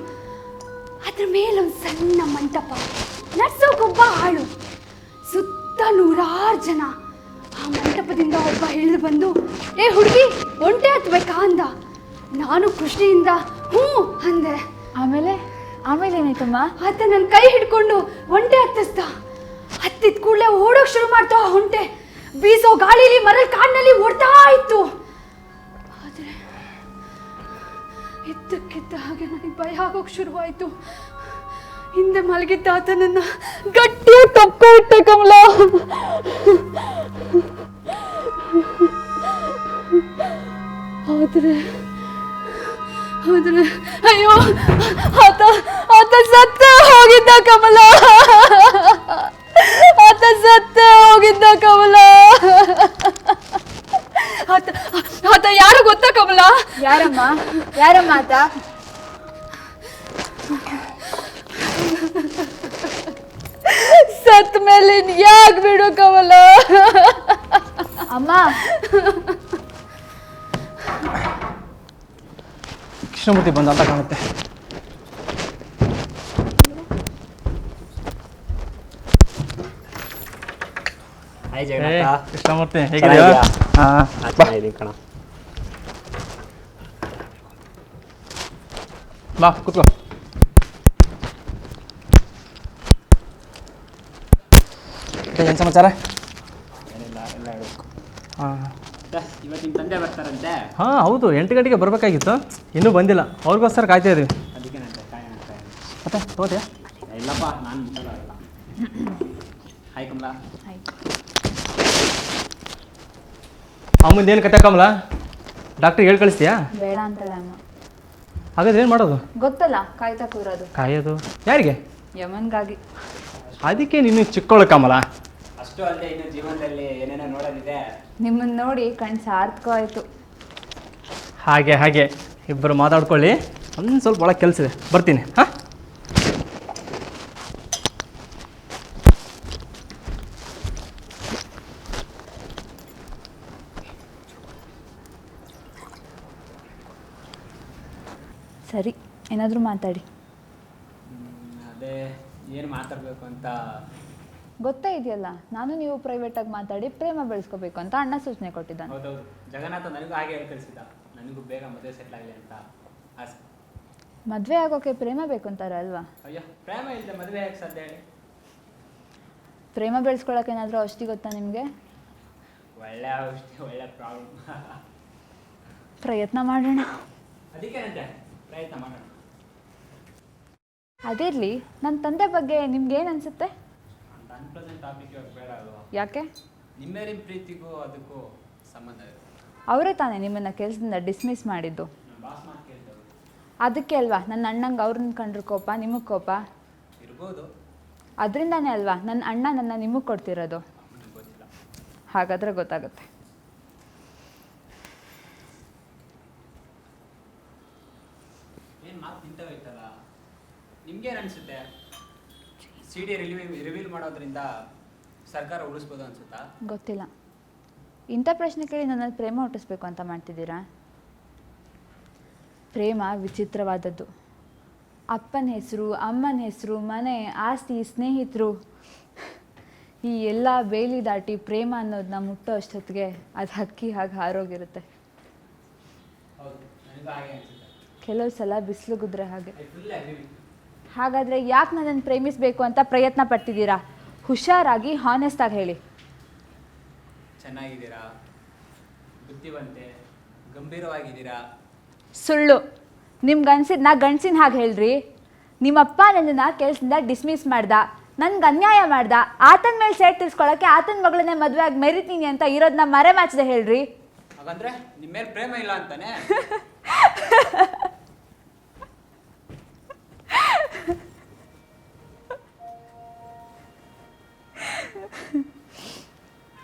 ಅದ್ರ ಮೇಲೊಂದು ಸಣ್ಣ ಮಂಟಪ, ನಡ್ಸೋಕೊಬ್ಬ ಆಳು, ಸುತ್ತ 100 ಜನ. ಆ ಮಂಟಪದಿಂದ ಒಬ್ಬ ಇಳಿದು ಬಂದು, ಏ ಹುಡುಗಿ, ಒಂಟೆ ಹತ್ಬೇಕಾ ಅಂದ. ನಾನು ಖುಷಿಯಿಂದ ಹ್ಞೂ ಅಂದೆ. ಆಮೇಲೆ ಏನಾಯ್ತಮ್ಮ? ಆತ ನನ್ನ ಕೈ ಹಿಡ್ಕೊಂಡು ಒಂಟೆ ಹತ್ತಿಸ್ದ. ಹತ್ತಿದ ಕೂಡಲೇ ಓಡೋಕೆ ಶುರು ಮಾಡ್ತು. ಆ ಒಂಟೆ ಬೀಸೋ ಗಾಳಿಲಿ ಮರಳ ಕಾಡಿನಲ್ಲಿ ಓಡ್ತಾ ಇತ್ತು. ಆದರೆ ಇದ್ದಕ್ಕಿದ್ದ ಹಾಗೆ ನನಗೆ ಭಯ ಆಗೋಕೆ ಶುರುವಾಯಿತು. ಹಿಂದೆ ಮಲಗಿದ್ದ ಆತನನ್ನ ಗಟ್ಟಿಯಾಗಿ ತಪ್ಪಿಟ್ಟೆ ಕಮಲಾ. ಆದರೆ ಅಯ್ಯೋ, ಆತ ಸತ್ತ ಹೋಗಿದ್ದ ಕಮಲಾ. ಆತ ಸತ್ತ ಹೋಗಿದ್ದ ಕಮಲಾ. ಆತ ಯಾರು ಗೊತ್ತಾ ಕಮಲಾ? ಯಾರಮ್ಮ ಆತ? ಸತ್ ಮೇಲೆ ಯಾಕೆ ಬಿಡು ಕಮಲಾ. ಅಮ್ಮ, ಕೃಷ್ಣಮೂರ್ತಿ ಬಂದ ಅಂತ ಕಾಣುತ್ತೆ. ಕೃಷ್ಣಮೂರ್ತಿ ಹೇಗಿದೆಯಾ? ಬಾ ಕೂತ್ಕೋ. ಏನು ಸಮಾಚಾರ? ಇವತ್ತಿನ ತಂದೆ ಬರ್ತಾರಂತೆ. ಹಾಂ ಹೌದು, 8 ಗಂಟೆಗೆ ಬರಬೇಕಾಗಿತ್ತು, ಇನ್ನೂ ಬಂದಿಲ್ಲ. ಅವ್ರಿಗೋಸ್ಕರ ಕಾಯ್ತಾ ಇದೀವಿ. ಅದಕ್ಕೆ ನಂತೆ ಮತ್ತೆ ತಗೋತೀಯಾ? ಇಲ್ಲಪ್ಪ, ನಾನು ಮುಟ್ಟಲ್ಲ. ಹಾಯ್ ಕಮಲಾ. ಅಮ್ಮಂದು ಏನು ಕತೆ ಕಮಲಾ? ಡಾಕ್ಟ್ರಿಗೆ ಹೇಳಿ ಕಳಿಸ್ತೀಯಾ? ಬೇಡ ಅಂತಾಳೆ ಅಮ್ಮ. ಹಾಗಾದ್ರೆ ಏನು ಮಾಡೋದು? ಗೊತ್ತಲ್ಲ, ಕಾಯ್ತಾ ಕೂರೋದು. ಕಾಯೋದು ಯಾರಿಗೆ? ಯಮನ್ಗಾಗಿ. ಅದಕ್ಕೆ ನೀನು ಚಿಕ್ಕವಳು ಕಮಲ. ಅಷ್ಟು ಅಲ್ಲದೆ ಇನ್ನು ಜೀವನದಲ್ಲಿ ಏನೇನೋ ನೋಡೋದಿದೆ. ನಿಮ್ಮನ್ನು ನೋಡಿ ಕಣ್ಣು ಸಾರ್ಥಕ ಆಯಿತು. ಹಾಗೆ ಇಬ್ಬರು ಮಾತಾಡ್ಕೊಳ್ಳಿ. ಒಂದು ಸ್ವಲ್ಪ ಒಳಗೆ ಕೆಲಸ ಇದೆ, ಬರ್ತೀನಿ. ಹಾಂ, ಸರಿ, ಏನಾದರೂ ಮಾತಾಡಿ. ಅದೇ ಏನು ಮಾತಾಡಬೇಕು ಅಂತ ಗೊತ್ತೇ ಇದೆಯಲ್ಲ, ನಾನು ನೀವು ಪ್ರೈವೇಟಾಗಿ ಮಾತಾಡಿ ಪ್ರೇಮ ಬೆಳೆಸ್ಕೋಬೇಕು ಅಂತ ಅಣ್ಣ ಸೂಚನೆ ಕೊಟ್ಟಿದ್ದಾನೆ. ಹೌದೌದು, ಜಗನ್ನಾಥ ನನಗೂ ಹಾಗೆ ಹೇಳಿ ಕಳಿಸಿದ್ದ. ನನಗೂ ಬೇಗ ಮದುವೆ ಸೆಟ್ಲ್ ಆಗಲಿ ಅಂತ ಆಸೆ. ಮದುವೆ ಆಗೋಕೆ ಪ್ರೇಮ ಬೇಕು ಅಂತಾರೆ ಅಲ್ವಾ? ಅಯ್ಯೋ, ಪ್ರೇಮ ಇಲ್ಲದೆ ಮದುವೆ ಯಾಕೆ ಸಾಧ್ಯ ಹೇಳಿ? ಪ್ರೇಮ ಬೆಳೆಸ್ಕೊಳಕ್ಕೆ ಏನಾದರೂ ಔಷಧಿ ಗೊತ್ತಾ ನಿಮಗೆ? ಒಳ್ಳೆ ಔಷಧಿ, ಒಳ್ಳೆ ಪ್ರಾಬ್ಲಮ್. ಪ್ರಯತ್ನ ಮಾಡೋಣ. ಅದಕ್ಕೇನಂತೆ, ಪ್ರಯತ್ನ ಮಾಡೋಣ. ಅದಿರಲಿ, ನನ್ನ ತಂದೆ ಬಗ್ಗೆ ನಿಮ್ಗೆ ಏನು ಅನಿಸುತ್ತೆ? ಅಂತ ಅನ್ಪ್ಲೆಸೆಂಟ್ ಟಾಪಿಕ್ ಇವಾಗ ಬೇಡ ಅಲ್ವಾ? ಯಾಕೆ? ನಿಮ್ಮೇರಿನ ಪ್ರೀತಿಗೂ ಅದಕ್ಕೂ ಸಂಬಂಧ ಇದೆ. ಅವರೇ ತಾನೇ ನಿಮ್ಮನ್ನು ಕೆಲಸದಿಂದ ಡಿಸ್ಮಿಸ್ ಮಾಡಿದ್ದು. ಬಾಸ್ ಮಾತು ಕೇಳ್ತೇವೆ. ಅದಕ್ಕೆ ಅಲ್ವಾ ನನ್ನ ಅಣ್ಣಂಗೆ ಅವ್ರನ್ನ ಕಂಡ್ರೆ ಕೋಪ, ನಿಮಗೆ ಕೋಪ ಇರ್ಬೋದು. ಅದರಿಂದಾನೇ ಅಲ್ವಾ ನನ್ನ ಅಣ್ಣ ನನ್ನ ನಿಮಗೆ ಕೊಡ್ತಿರೋದು. ಗೊತ್ತಿಲ್ಲ. ಹಾಗಾದರೆ ಗೊತ್ತಾಗುತ್ತೆ. ಏನು ಮಾತು ನಿಂತೋಯ್ತಲ್ಲ, ನಿಮ್ಗೇನು ಅನಿಸುತ್ತೆ? CD ರಿವೀಲ್ ಮಾಡೋದ್ರಿಂದ ಸರ್ಕಾರ ಉಳಿಸ್ಬೋದು ಅನ್ಸುತ್ತಾ? ಗೊತ್ತಿಲ್ಲ. ಇಂಥ ಪ್ರಶ್ನೆ ಕೇಳಿ ನನ್ನಲ್ಲಿ ಪ್ರೇಮ ಹುಟ್ಟಿಸ್ಬೇಕು ಅಂತ ಮಾಡ್ತಿದ್ದೀರಾ? ಪ್ರೇಮ ವಿಚಿತ್ರವಾದದ್ದು. ಅಪ್ಪನ ಹೆಸರು, ಅಮ್ಮನ ಹೆಸರು, ಮನೆ, ಆಸ್ತಿ, ಸ್ನೇಹಿತರು, ಈ ಎಲ್ಲ ಬೇಲಿ ದಾಟಿ ಪ್ರೇಮ ಅನ್ನೋದನ್ನ ಮುಟ್ಟೋ ಅಷ್ಟೊತ್ತಿಗೆ ಅದು ಹಕ್ಕಿ ಹಾಗೆ ಹಾರೋಗಿರುತ್ತೆ. ಹೌದು, ನನಗೂ ಹಾಗೆ ಅನಿಸುತ್ತೆ. ಕೆಲವು ಸಲ ಬಿಸಿಲು ಗುದ್ರೆ ಹಾಗೆ. Full agri. ಹಾಗಾದರೆ ಯಾಕೆ ನನ್ನನ್ನು ಪ್ರೇಮಿಸಬೇಕು ಅಂತ ಪ್ರಯತ್ನ ಪಡ್ತಿದ್ದೀರಾ? ಹುಷಾರಾಗಿ ಹಾನೆಸ್ಟಾಗಿ ಹೇಳಿ. ಚೆನ್ನಾಗಿದ್ದೀರಾ, ಬುದ್ಧಿವಂತೆ, ಗಂಭೀರವಾಗಿದ್ದೀರಾ. ಸುಳ್ಳು. ನಿಮ್ಗೆ ಅನ್ಸಿದ್ದು ನಾ ಗಂಡಸಿನ ಹಾಗೆ ಹೇಳ್ರಿ. ನಿಮ್ಮಪ್ಪ ನನ್ನನ್ನು ಕೆಲಸದಿಂದ ಡಿಸ್ಮಿಸ್ ಮಾಡ್ದ, ನನ್ಗೆ ಅನ್ಯಾಯ ಮಾಡ್ದ, ಆತನ ಮೇಲೆ ಸೇಟ್ ತೀರ್ಸ್ಕೊಳಕ್ಕೆ ಆತನ ಮಗಳನ್ನೇ ಮದುವೆ ಆಗಿ ಮೆರಿತೀನಿ ಅಂತ ಇರೋದನ್ನ ಮರೆ ಮಾಚದೆ ಹೇಳ್ರಿ. ಹಾಗಂದ್ರೆ ನಿಮ್ಮ ಮೇಲೆ ಪ್ರೇಮ ಇಲ್ಲ ಅಂತಾನೆ?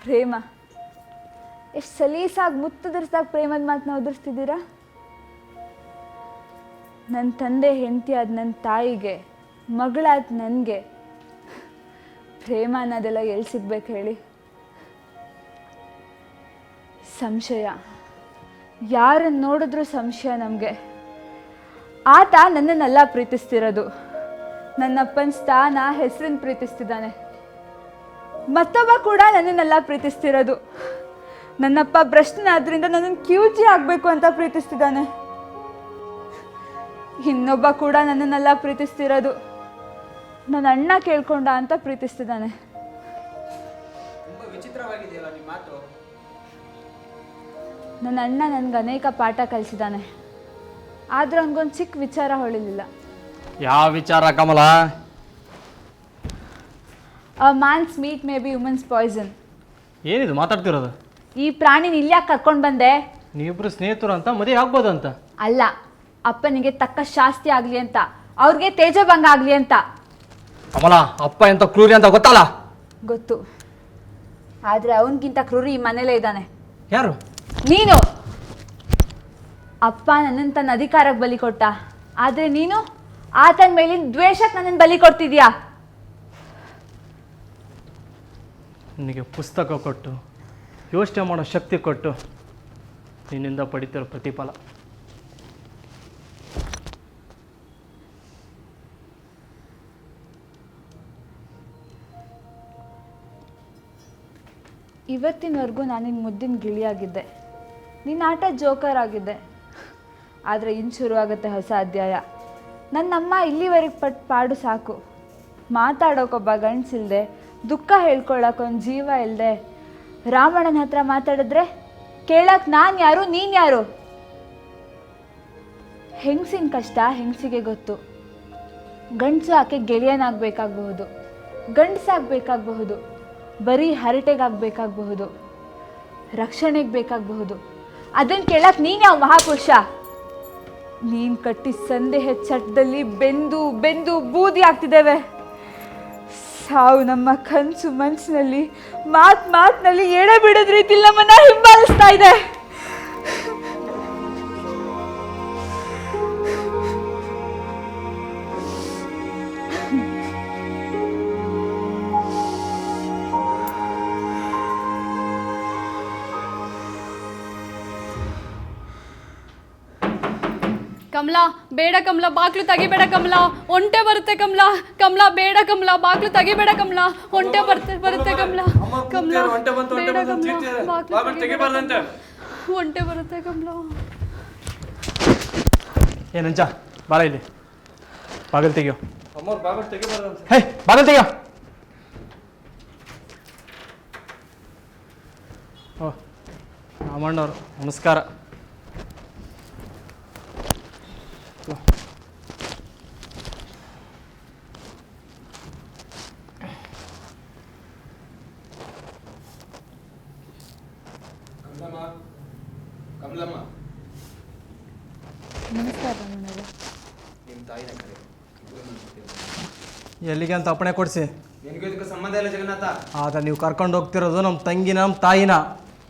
ಪ್ರೇಮ ಎಷ್ಟು ಸಲೀಸಾಗಿ ಮುತ್ತುದರ್ಸ್ದಾಗ ಪ್ರೇಮದ ಮಾತನ್ನ ಉದುರಿಸ್ತಿದ್ದೀರಾ? ನನ್ನ ತಂದೆ ಹೆಂಡತಿ ಆದ ನನ್ನ ತಾಯಿಗೆ, ಮಗಳಾದ ನನಗೆ ಪ್ರೇಮ ಅನ್ನೋದೆಲ್ಲ ಎಲ್ಲಿ ಸಿಗ್ಬೇಕು ಹೇಳಿ? ಸಂಶಯ. ಯಾರನ್ನು ನೋಡಿದ್ರೂ ಸಂಶಯ ನಮಗೆ. ಆತ ನನ್ನನ್ನೆಲ್ಲ ಪ್ರೀತಿಸ್ತಿರೋದು, ನನ್ನಪ್ಪನ ಸ್ಥಾನ ಹೆಸರನ್ನು ಪ್ರೀತಿಸ್ತಿದ್ದಾನೆ. ಮತ್ತೊಬ್ಬ ಕೂಡ ನನ್ನನ್ನೆಲ್ಲ ಪ್ರೀತಿಸ್ತಿರೋದು, ನನ್ನಪ್ಪ ಭ್ರಷ್ಟನಾದ್ರಿಂದ ನನ್ನನ್ನು ಕ್ಯೂಜಿ ಆಗಬೇಕು ಅಂತ ಪ್ರೀತಿಸ್ತಿದ್ದಾನೆ. ಇನ್ನೊಬ್ಬ ಕೂಡ ನನ್ನನ್ನೆಲ್ಲ ಪ್ರೀತಿಸ್ತಿರೋದು, ನನ್ನ ಅಣ್ಣ ಕೇಳ್ಕೊಂಡ ಅಂತ ಪ್ರೀತಿಸ್ತಿದ್ದಾನೆ. ತುಂಬ ವಿಚಿತ್ರವಾಗಿದೆಯಲ್ಲ ನಿಮ್ಮ ಮಾತು. ನನ್ನ ಅಣ್ಣ ನನಗೆ ಅನೇಕ ಪಾಠ ಕಲಿಸಿದ್ದಾನೆ, ಆದ್ರೆ ಅವನಿಗೊಂದು ಚಿಕ್ಕ ವಿಚಾರ ಹೊಳಿಲಿಲ್ಲ. ಯಾವ ವಿಚಾರ Kamala? A man's meat may be women's poison. ಏನಿದು ಮಾತಾಡ್ತಿರೋದು? ಈ ಪ್ರಾಣಿನ ಇಲ್ಯಾಕೆ ಕರ್ಕೊಂಡು ಬಂದೆ? ನೀವಿಬ್ರು ಸ್ನೇಹಿತರು ಅಂತ ಮದುವೆ ಆಗ್ಬೋದು ಅಂತ ಅಲ್ಲ, ಅಪ್ಪನಿಗೆ ತಕ್ಕ ಶಾಸ್ತಿ ಆಗಲಿ ಅಂತ, ಅವ್ರಿಗೆ ತೇಜಭಂಗ ಆಗಲಿ ಅಂತ. ಕಮಲ, ಅಪ್ಪ ಎಂತ ಕ್ರೂರಿ ಅಂತ ಗೊತ್ತಲ್ಲ? ಗೊತ್ತು, ಆದರೆ ಅವನಿಗಿಂತ ಕ್ರೂರಿ ಈ ಮನೇಲೇ ಇದ್ದಾನೆ. ಯಾರು? ನೀನು. ಅಪ್ಪ ನನ್ನನ್ನು ತನ್ನ ಅಧಿಕಾರಕ್ಕೆ ಬಲಿ ಕೊಟ್ಟ, ಆದರೆ ನೀನು ಆತನ ಮೇಲಿನ ದ್ವೇಷಕ್ಕೆ ನನ್ನನ್ನು ಬಲಿ ಕೊಡ್ತಿದ್ಯಾ. ನಿನಗೆ ಪುಸ್ತಕ ಕೊಟ್ಟು ಯೋಚನೆ ಮಾಡೋ ಶಕ್ತಿ ಕೊಟ್ಟು ನಿನ್ನಿಂದ ಪಡಿತಿರೋ ಪ್ರತಿಫಲ. ಇವತ್ತಿನವರೆಗೂ ನಾನಿನ್ನ ಮುದ್ದಿನ ಗಿಳಿಯಾಗಿದ್ದೆ, ನಿನ್ನ ಆಟ ಜೋಕರ್ ಆಗಿದ್ದೆ. ಆದರೆ ಇನ್ನು ಶುರುವಾಗುತ್ತೆ ಹೊಸ ಅಧ್ಯಾಯ. ನನ್ನಮ್ಮ ಇಲ್ಲಿವರೆಗೆ ಪಟ್ಟು ಪಾಡು ಸಾಕು. ಮಾತಾಡೋಕೊಬ್ಬ ಗಂಡಸಿಲ್ದೆ, ದುಃಖ ಹೇಳ್ಕೊಳ್ಳೋಕೊಂದು ಜೀವ ಇಲ್ಲದೆ, ರಾಮಣ್ಣನ ಹತ್ರ ಮಾತಾಡಿದ್ರೆ ಕೇಳಕ್ಕೆ ನಾನು ಯಾರು ನೀನು ಯಾರು? ಹೆಂಗಸಿನ ಕಷ್ಟ ಹೆಂಗಸಿಗೆ ಗೊತ್ತು. ಗಂಡಸು ಆಕೆ ಗೆಳೆಯನಾಗಬೇಕಾಗಬಹುದು, ಗಂಡಸಾಗಬೇಕಾಗಬಹುದು, ಬರೀ ಹರಟೆಗಾಗಬೇಕಾಗಬಹುದು, ರಕ್ಷಣೆಗೆ ಬೇಕಾಗಬಹುದು. ಅದನ್ನು ಕೇಳಕ್ಕೆ ನೀನು ಯಾವ ಮಹಾಪುರುಷ? ನೀನು ಕಟ್ಟಿ ಸಂದೇಹ ಚಟ್ಟದಲ್ಲಿ ಬೆಂದು ಬೆಂದು ಬೂದಿ ಆಗ್ತಿದ್ದೇವೆ. ಸಾವು ನಮ್ಮ ಕನಸು ಮನಸ್ಸಿನಲ್ಲಿ ಮಾತಿನಲ್ಲಿ ಎಡೆ ಬಿಡೋದ್ ರೀತಿಲಿ ನಮ್ಮನ್ನ ಹಿಂಬಾಲಿಸ್ತಾ ಇದೆ. ಕಮಲಾ, ಬೇಡ ಕಮಲಾ, ಬಾಗ್ಲು ತೆಗಿಬೇಡ ಕಮಲಾ, ಒಂಟೆ ಬರುತ್ತೆ ಕಮಲಾ. ಕಮಲಾ ಬೇಡ ಕಮಲಾ, ಬಾಗ್ಲು ತೆಗಿಬೇಡ ಕಮಲಾ, ಒಂಟೆ ಬರುತ್ತೆ ಕಮಲಾ. ಕಮಲಾ ಬೇಡ ಕಮಲಾ, ಬಾಗ್ಲು ತೆಗಿಬಾರ್ದಂತೆ, ಒಂಟೆ ಬರುತ್ತೆ ಕಮಲಾ. ಏನಂಚ ಬಾರ ಇಲ್ಲಿ, ಬಾಗಿಲು ತೆಗಿಯೋ. ಅಮ್ಮವ್ರು ಬಾಗಿಲು ತೆಗಿಬಾರ್ದಂತೆ. ಹೇ, ಬಾಗಿಲು ತೆಗಿಯೋ. ಓ ರಾಮಣ್ಣವ್ರು, ನಮಸ್ಕಾರ. ಕಮಲಮ್ಮ, ನಮಸ್ಕಾರ ರಾಮಣ್ಣವ್ರೆ. ನಿಮ್ಮ ತಾಯಿನ ಕರೆ. ಎಲ್ಲಿಗೆ ಅಂತ ಅಪ್ಪಣೆ ಕೊಡಿಸಿ. ನಿನಗೂ ಇದಕ್ಕೆ ಸಂಬಂಧ ಇಲ್ಲ ಜಗನ್ನಾಥ. ಆಗ ನೀವು ಕರ್ಕೊಂಡು ಹೋಗ್ತಿರೋದು ನಮ್ಮ ತಂಗಿನ ನಮ್ಮ ತಾಯಿನ.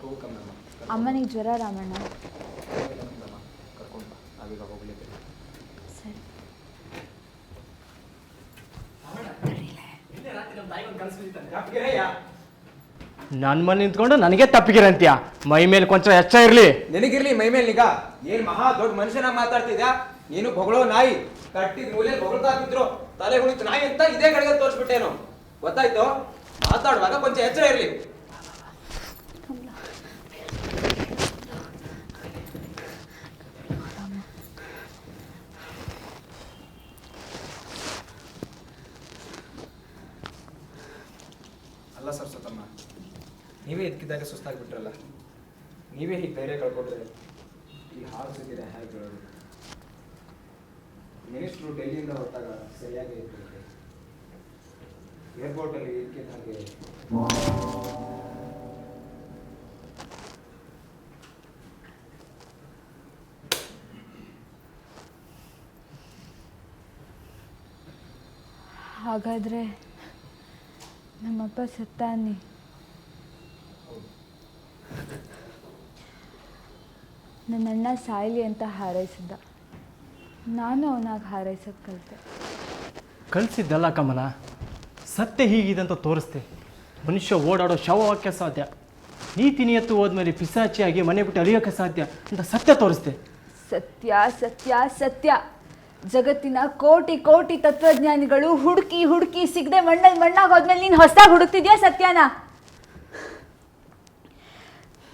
ಹೋಗು ಕಮಲಮ್ಮ, ಅಮ್ಮನಿಗೆ ಜ್ವರ ರಾಮಣ್ಣ. ಕರ್ಕೊಂಡು ನಾವೀಗ ಹೋಗ್ಲೇಬೇಕು. ಸರಿ. ನನ್ನ ಮನೆ ನಿಂತ್ಕೊಂಡು ನನಗೆ ತಪ್ಪಿಗೆ ಅಂತೀಯ? ಮೈ ಮೇಲೆ ಕೊಂಚ ಎಚ್ಚ ಇರಲಿ. ನಿನಗಿರ್ಲಿ ಮೈ ಮೇಲೆ ನಿಗ. ಏನ್ ಮಹಾ ದೊಡ್ಡ ಮನುಷ್ಯನಾಗ ಮಾತಾಡ್ತಿದ್ಯಾ ನೀನು? ಹೊಗಳೋ ನಾಯಿ, ಕಟ್ಟಿದ ಮೂಲೆ ಹೊಗಳ್ತಾಕಿದ್ರು ತಲೆ ಹುಳಿತು ನಾಯಿ ಅಂತ ಇದೇ ಕಡೆಗೆ ತೋರಿಸ್ಬಿಟ್ಟೇನು? ಗೊತ್ತಾಯ್ತು? ಮಾತಾಡುವಾಗ ಕೊಂಚ ಎಚ್ಚರ ಇರ್ಲಿ. ಅಲ್ಲ ಸರಸ್ವತಮ್ಮ, ನೀವೇ ಇದಕ್ಕಿದ್ದಾಗ ಸುಸ್ತಾಗ್ಬಿಟ್ರಲ್ಲ. ನೀವೇ ಹೀಗೆ ಧೈರ್ಯ ಕಳ್ಕೊಂಡ್ರೆ ಈ ಹಾಳು ಸುದ್ದಿನ ಹೇಗೆ ಹೇಳೋದು? ಮಿನಿಸ್ಟ್ರು ಡೆಲ್ಲಿಯಿಂದ ಹೊರಟಾಗ ಸರಿಯಾಗಿ ಇರ್ತದೆ. ಏರ್ಪೋರ್ಟಲ್ಲಿ ಇದಕ್ಕಿದ್ದ ಹಾಗೆ ಹಾಗಾದರೆ ನಮ್ಮಪ್ಪ ಸತ್ತ ಅನ್ನಿ. ನನ್ನಣ್ಣ ಸಾಯಲಿ ಅಂತ ಹಾರೈಸಿದ್ದ. ನಾನು ಅವನಾಗ ಹಾರೈಸೋದು ಕಲಿತೆ. ಕಲಿಸಿದ್ದಲ್ಲ ಕಮಲ, ಸತ್ಯ ಹೀಗಿದೆ ಅಂತ ತೋರಿಸ್ತೆ. ಮನುಷ್ಯ ಓಡಾಡೋ ಶವಕ್ಕೆ ಸಾಧ್ಯ, ನೀತಿ ನಿಯತ್ತು ಹೋದ್ಮೇಲೆ ಪಿಸಾಚಿಯಾಗಿ ಮನೆ ಬಿಟ್ಟು ಅಳಿಯೋಕ್ಕೆ ಸಾಧ್ಯ ಅಂತ ಸತ್ಯ ತೋರಿಸ್ತೆ. ಸತ್ಯ ಸತ್ಯ ಸತ್ಯ. ಜಗತ್ತಿನ ಕೋಟಿ ಕೋಟಿ ತತ್ವಜ್ಞಾನಿಗಳು ಹುಡುಕಿ ಹುಡುಕಿ ಸಿಗದೆ ಮಣ್ಣಾಗ ಹೋದ್ಮೇಲೆ ನೀನು ಹೊಸದಾಗಿ ಹುಡುಕ್ತಿದ್ಯಾ ಸತ್ಯನ?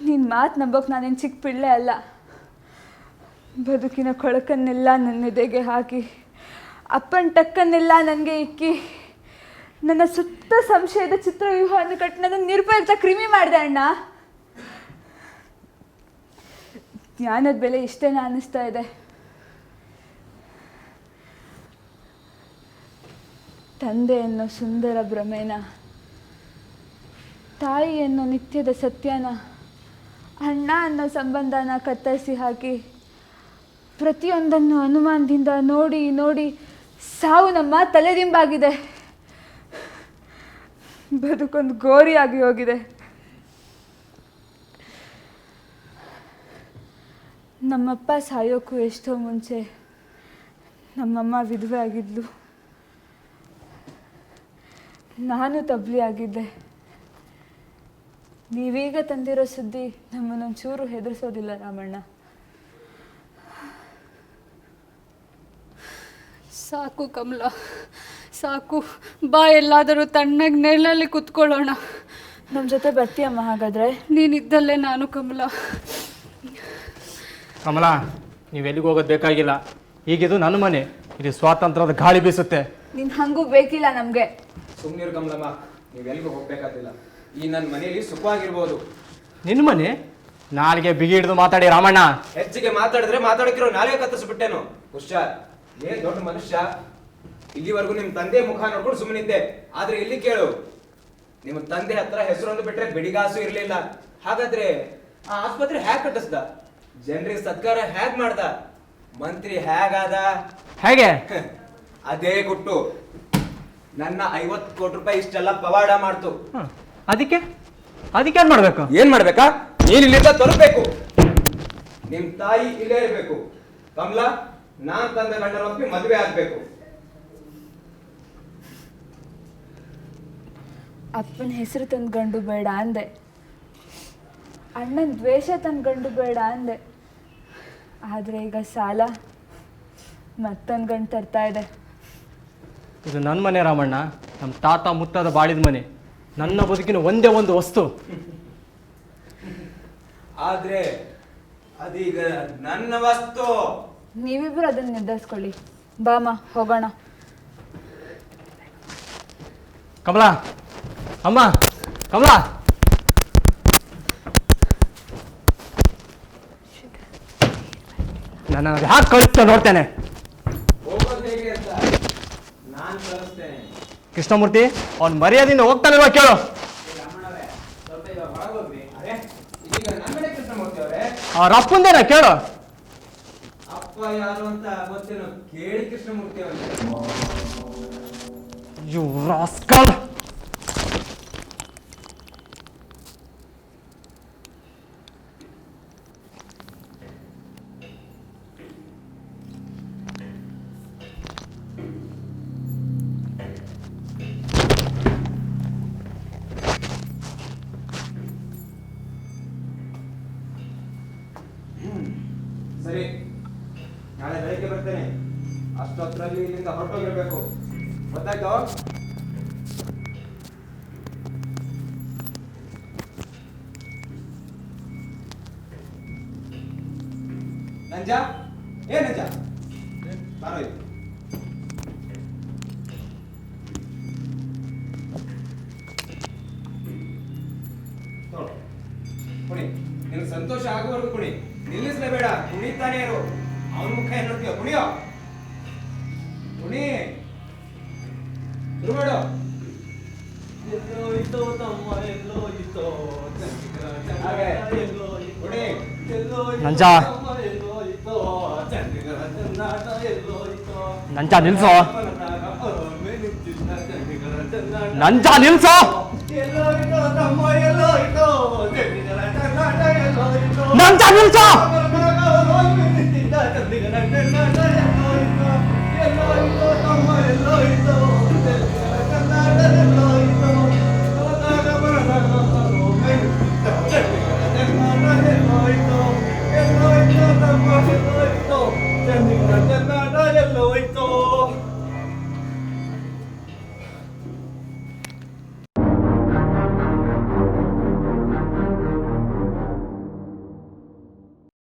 ನಿನ್ನ ಮಾತು ನಂಬೋಕೆ ನಾನೇನು ಚಿಕ್ಕ ಪಿಳ್ಳೆ ಅಲ್ಲ. ಬದುಕಿನ ಕೊಳಕನ್ನೆಲ್ಲ ನನ್ನ ಎದೆಗೆ ಹಾಕಿ ಅಪ್ಪನ ಟಕ್ಕನ್ನೆಲ್ಲ ನನಗೆ ಇಕ್ಕಿ ನನ್ನ ಸುತ್ತ ಸಂಶಯದ ಚಿತ್ರವ್ಯೂಹವನ್ನು ಕಟ್ಟಿ ನನ್ನ ನಿರ್ಭಯದ ಕ್ರಿಮಿ ಮಾಡಿದೆ ಅಣ್ಣ. ಜ್ಞಾನದ ಬೆಲೆ ಇಷ್ಟೇನ ಅನ್ನಿಸ್ತಾ ಇದೆ. ತಂದೆ ಅನ್ನೋ ಸುಂದರ ಭ್ರಮೆನ, ತಾಯಿ ಅನ್ನೋ ನಿತ್ಯದ ಸತ್ಯನ, ಅಣ್ಣ ಅನ್ನೋ ಸಂಬಂಧನ ಕತ್ತರಿಸಿ ಹಾಕಿ ಪ್ರತಿಯೊಂದನ್ನು ಅನುಮಾನದಿಂದ ನೋಡಿ ನೋಡಿ ಸಾವು ನಮ್ಮ ತಲೆದಿಂಬಾಗಿದೆ. ಬದುಕೊಂದು ಗೋರಿಯಾಗಿ ಹೋಗಿದೆ. ನಮ್ಮಪ್ಪ ಸಾಯೋಕ್ಕೂ ಎಷ್ಟೋ ಮುಂಚೆ ನಮ್ಮಮ್ಮ ವಿಧವೆ ಆಗಿದ್ಲು. ನಾನು ತಬ್ಲಿ ಆಗಿದ್ದೆ. ನೀವೀಗ ತಂದಿರೋ ಸುದ್ದಿ ನಮ್ಮನ್ನೊಂಚೂರು ಹೆದರಿಸೋದಿಲ್ಲ ರಾಮಣ್ಣ. ಸಾಕು ಕಮಲ, ಸಾಕು. ಬಾ, ಎಲ್ಲಾದರೂ ತಣ್ಣಗೆ ನೆರಳಲ್ಲಿ ಕುತ್ಕೊಳ್ಳೋಣ. ನಮ್ಮ ಜೊತೆ ಬರ್ತೀಯಮ್ಮ? ಹಾಗಾದರೆ ನೀನಿದ್ದಲ್ಲೇ ನಾನು ಕಮಲ. ಕಮಲ, ನೀವೆಲ್ಲಿಗೆ ಹೋಗೋದು ಬೇಕಾಗಿಲ್ಲ. ಈಗಿದು ನನ್ನ ಮನೆ, ಇದು ಸ್ವಾತಂತ್ರ್ಯದ ಗಾಳಿ ಬೀಸುತ್ತೆ. ನೀನು ಹಂಗೂ ಬೇಕಿಲ್ಲ ನಮಗೆ. ಸುಮ್ಮನಿರು ಕಮಲಮ್ಮ, ನೀವೆಲ್ಲಿಗೂ ಹೋಗ್ಬೇಕಾದಿಲ್ಲ. ಈ ನನ್ನ ಮನೆಯಲ್ಲಿ ಸುಖವಾಗಿರ್ಬೋದು. ನಿನ್ನ ಮನೆ? ನಾಲ್ಗೆ ಬಿಗಿ ಹಿಡಿದು ಮಾತಾಡಿ ರಾಮಣ್ಣ. ಹೆಚ್ಚಿಗೆ ಮಾತಾಡಿದ್ರೆ ಮಾತಾಡಕ್ಕಿರೋ ನಾಳೆ ಕತ್ತಿಸ್ಬಿಟ್ಟೇನು? ಹುಷಾರ್, ಏನ್ ದೊಡ್ಡ ಮನುಷ್ಯ. ಇಲ್ಲಿವರೆಗೂ ನಿಮ್ ತಂದೆ ಮುಖ ನೋಡ್ಕೊಂಡು ಸುಮ್ಮನಿದ್ದೆ. ಆದ್ರೆ ಇಲ್ಲಿ ಕೇಳು, ನಿಮ್ಮ ತಂದೆ ಹತ್ರ ಹೆಸರೊಂದು ಬಿಟ್ರೆ ಬಿಡಿಗಾಸು ಇರ್ಲಿಲ್ಲ. ಹಾಗಾದ್ರೆ ಆ ಆಸ್ಪತ್ರೆ ಹ್ಯಾಗ್ ಕಟ್ಟಿಸ್ದ? ಜನರಿಗೆ ಸತ್ಕಾರ ಹ್ಯಾಗ್ ಮಾಡ್ದ? ಮಂತ್ರಿ ಹೇಗಾದ? ಹೇಗೆ? ಅದೇ ಗುಟ್ಟು. ನನ್ನ 50 ಕೋಟಿ ರೂಪಾಯಿ ಇಷ್ಟೆಲ್ಲ ಪವಾಡ ಮಾಡ್ತು. ಅದಕ್ಕೆ ಏನ್ ಮಾಡ್ಬೇಕು? ಏನ್ ಮಾಡ್ಬೇಕಾ? ನೀನ್ ಇಲ್ಲಿಂದ ತರಬೇಕು. ನಿಮ್ ತಾಯಿ ಇಲ್ಲೇ ಇರ್ಬೇಕು. ಕಮಲಾ, ನಾನ್ ತಂದ ಗಂಡನ ಒಪ್ಪಿ ಮದುವೆ ಆಗ್ಬೇಕು. ಅಪ್ಪನ ಹೆಸರು ತಂದು ಗಂಡು ಬೇಡ ಅಂದೆ. ಅಣ್ಣನ ದ್ವೇಷ ತಂದು ಗಂಡು ಬೇಡ ಅಂದೆ. ಆದರೆ ಈಗ ಸಾಲ ಮತ್ತೊಂದು ಗಂಡು ತರ್ತಾ ಇದೆ. ಇದು ನನ್ನ ಮನೆ ರಾಮಣ್ಣ, ನಮ್ಮ ತಾತ ಮುತ್ತಾದ ಬಾಳಿದ ಮನೆ. ನನ್ನ ಬದುಕಿನ ಒಂದೇ ಒಂದು ವಸ್ತು. ಆದ್ರೆ ಅದೀಗ ನನ್ನ ವಸ್ತು. ನೀವಿಬ್ರು ಅದನ್ನ ನಿರ್ಧರಿಸ್ಕೊಳ್ಳಿ. ಬಾಮ, ಹೋಗೋಣ. ಕಮಲಾ, ಅಮ್ಮ, ಕಮಲಾ. ನಾನು ಯಾಕೆ ಕಳಿಸ್ತಾ ನೋಡ್ತೇನೆ. ಹೋಗೋದು ಹೇಗೆ ಅಂತ ನಾನ್ ಕಳಿಸ್ತೇನೆ. ಕೃಷ್ಣಮೂರ್ತಿ, ಅವ್ನು ಮರ್ಯಾದೆಯಿಂದ ಹೋಗ್ತಾನಿಲ್ವಾ ಕೇಳು. ರಮಣವೇ, ಸ್ವಲ್ಪ ಇವಾಗ ಒಳಗೋಗ್ರಿ. ಅರೆ, ಇದೀಗ ನಮ್ಮನೆ ಕೃಷ್ಣಮೂರ್ತಿ ಅವರೇ. ಅವ್ರ ಅಪ್ಪಂದೇನ ಕೇಳು. ಅಪ್ಪ ಯಾರು ಅಂತ ಗೊತ್ತೇನೋ ಕೇಳಿ ಕೃಷ್ಣಮೂರ್ತಿ ಅವರೇ. You rascal. ಸರಿ, ನಾಳೆ ಬೆಳಗ್ಗೆ ಬರ್ತೇನೆ. ಅಷ್ಟೊತ್ತರಲ್ಲಿ ಇಲ್ಲಿಂದ ಹೊರಟೋಗಿರ್ಬೇಕು. ಗೊತ್ತಾಯ್ತು? ನಂಜ, ನಂಜ ಬಾರೋ ಇಲ್ಲಿ. ನೋಡು, ಕುಣಿ. ನಿನಗೆ ಸಂತೋಷ ಆಗುವವರೆಗೂ ಕುಣಿ, ನಿಲ್ಲಿಸಲೇಬೇಡ. ಕುಣಿತಾನೆ ಇರು. ಅವನ ಮುಖ ಏನ್ ನೋಡ್ತೀಯ? ಕುಣಿಯೋ, ಕುಣಿ, ಶುರು ಮಾಡು. ಎಲ್ಲೋಯ್ತೋ ತಮ್ಮ ಎಲ್ಲೋಯ್ತೋ ಚಂದ್ರಿಕಾ ಹಾಗೆ. ಕುಣಿ. ಎಲ್ಲೋಯ್ತೋ ನಂಜ. ತಮ್ಮ ಎಲ್ಲೋಯ್ತೋ ಚಂದ್ರಿಕಾ ಚನ್ನಾಟ ಎಲ್ಲೋಯ್ತೋ ನಂಜ ನಿಲ್ಸೋ. ಚಂದ್ರಿಕಾ ನಂಜ ನಿಲ್ಸೋ. ಎಲ್ಲೋಯ್ತೋ ತಮ್ಮ ಎಲ್ಲೋಯ್ತೋ ಚಂದ್ರಿಕಾ ಚನ್ನಾಟ ಎಲ್ಲೋಯ್ತೋ ನಂಜ ನಿಲ್ಸೋ. ಎಲ್ಲೋಯ್ತೋ ತಮ್ಮ ಎಲ್ಲೋಯ್ತೋ ಚಂದ್ರಿಕಾ ಚನ್ನಾಟ ಎಲ್ಲೋಯ್ತೋ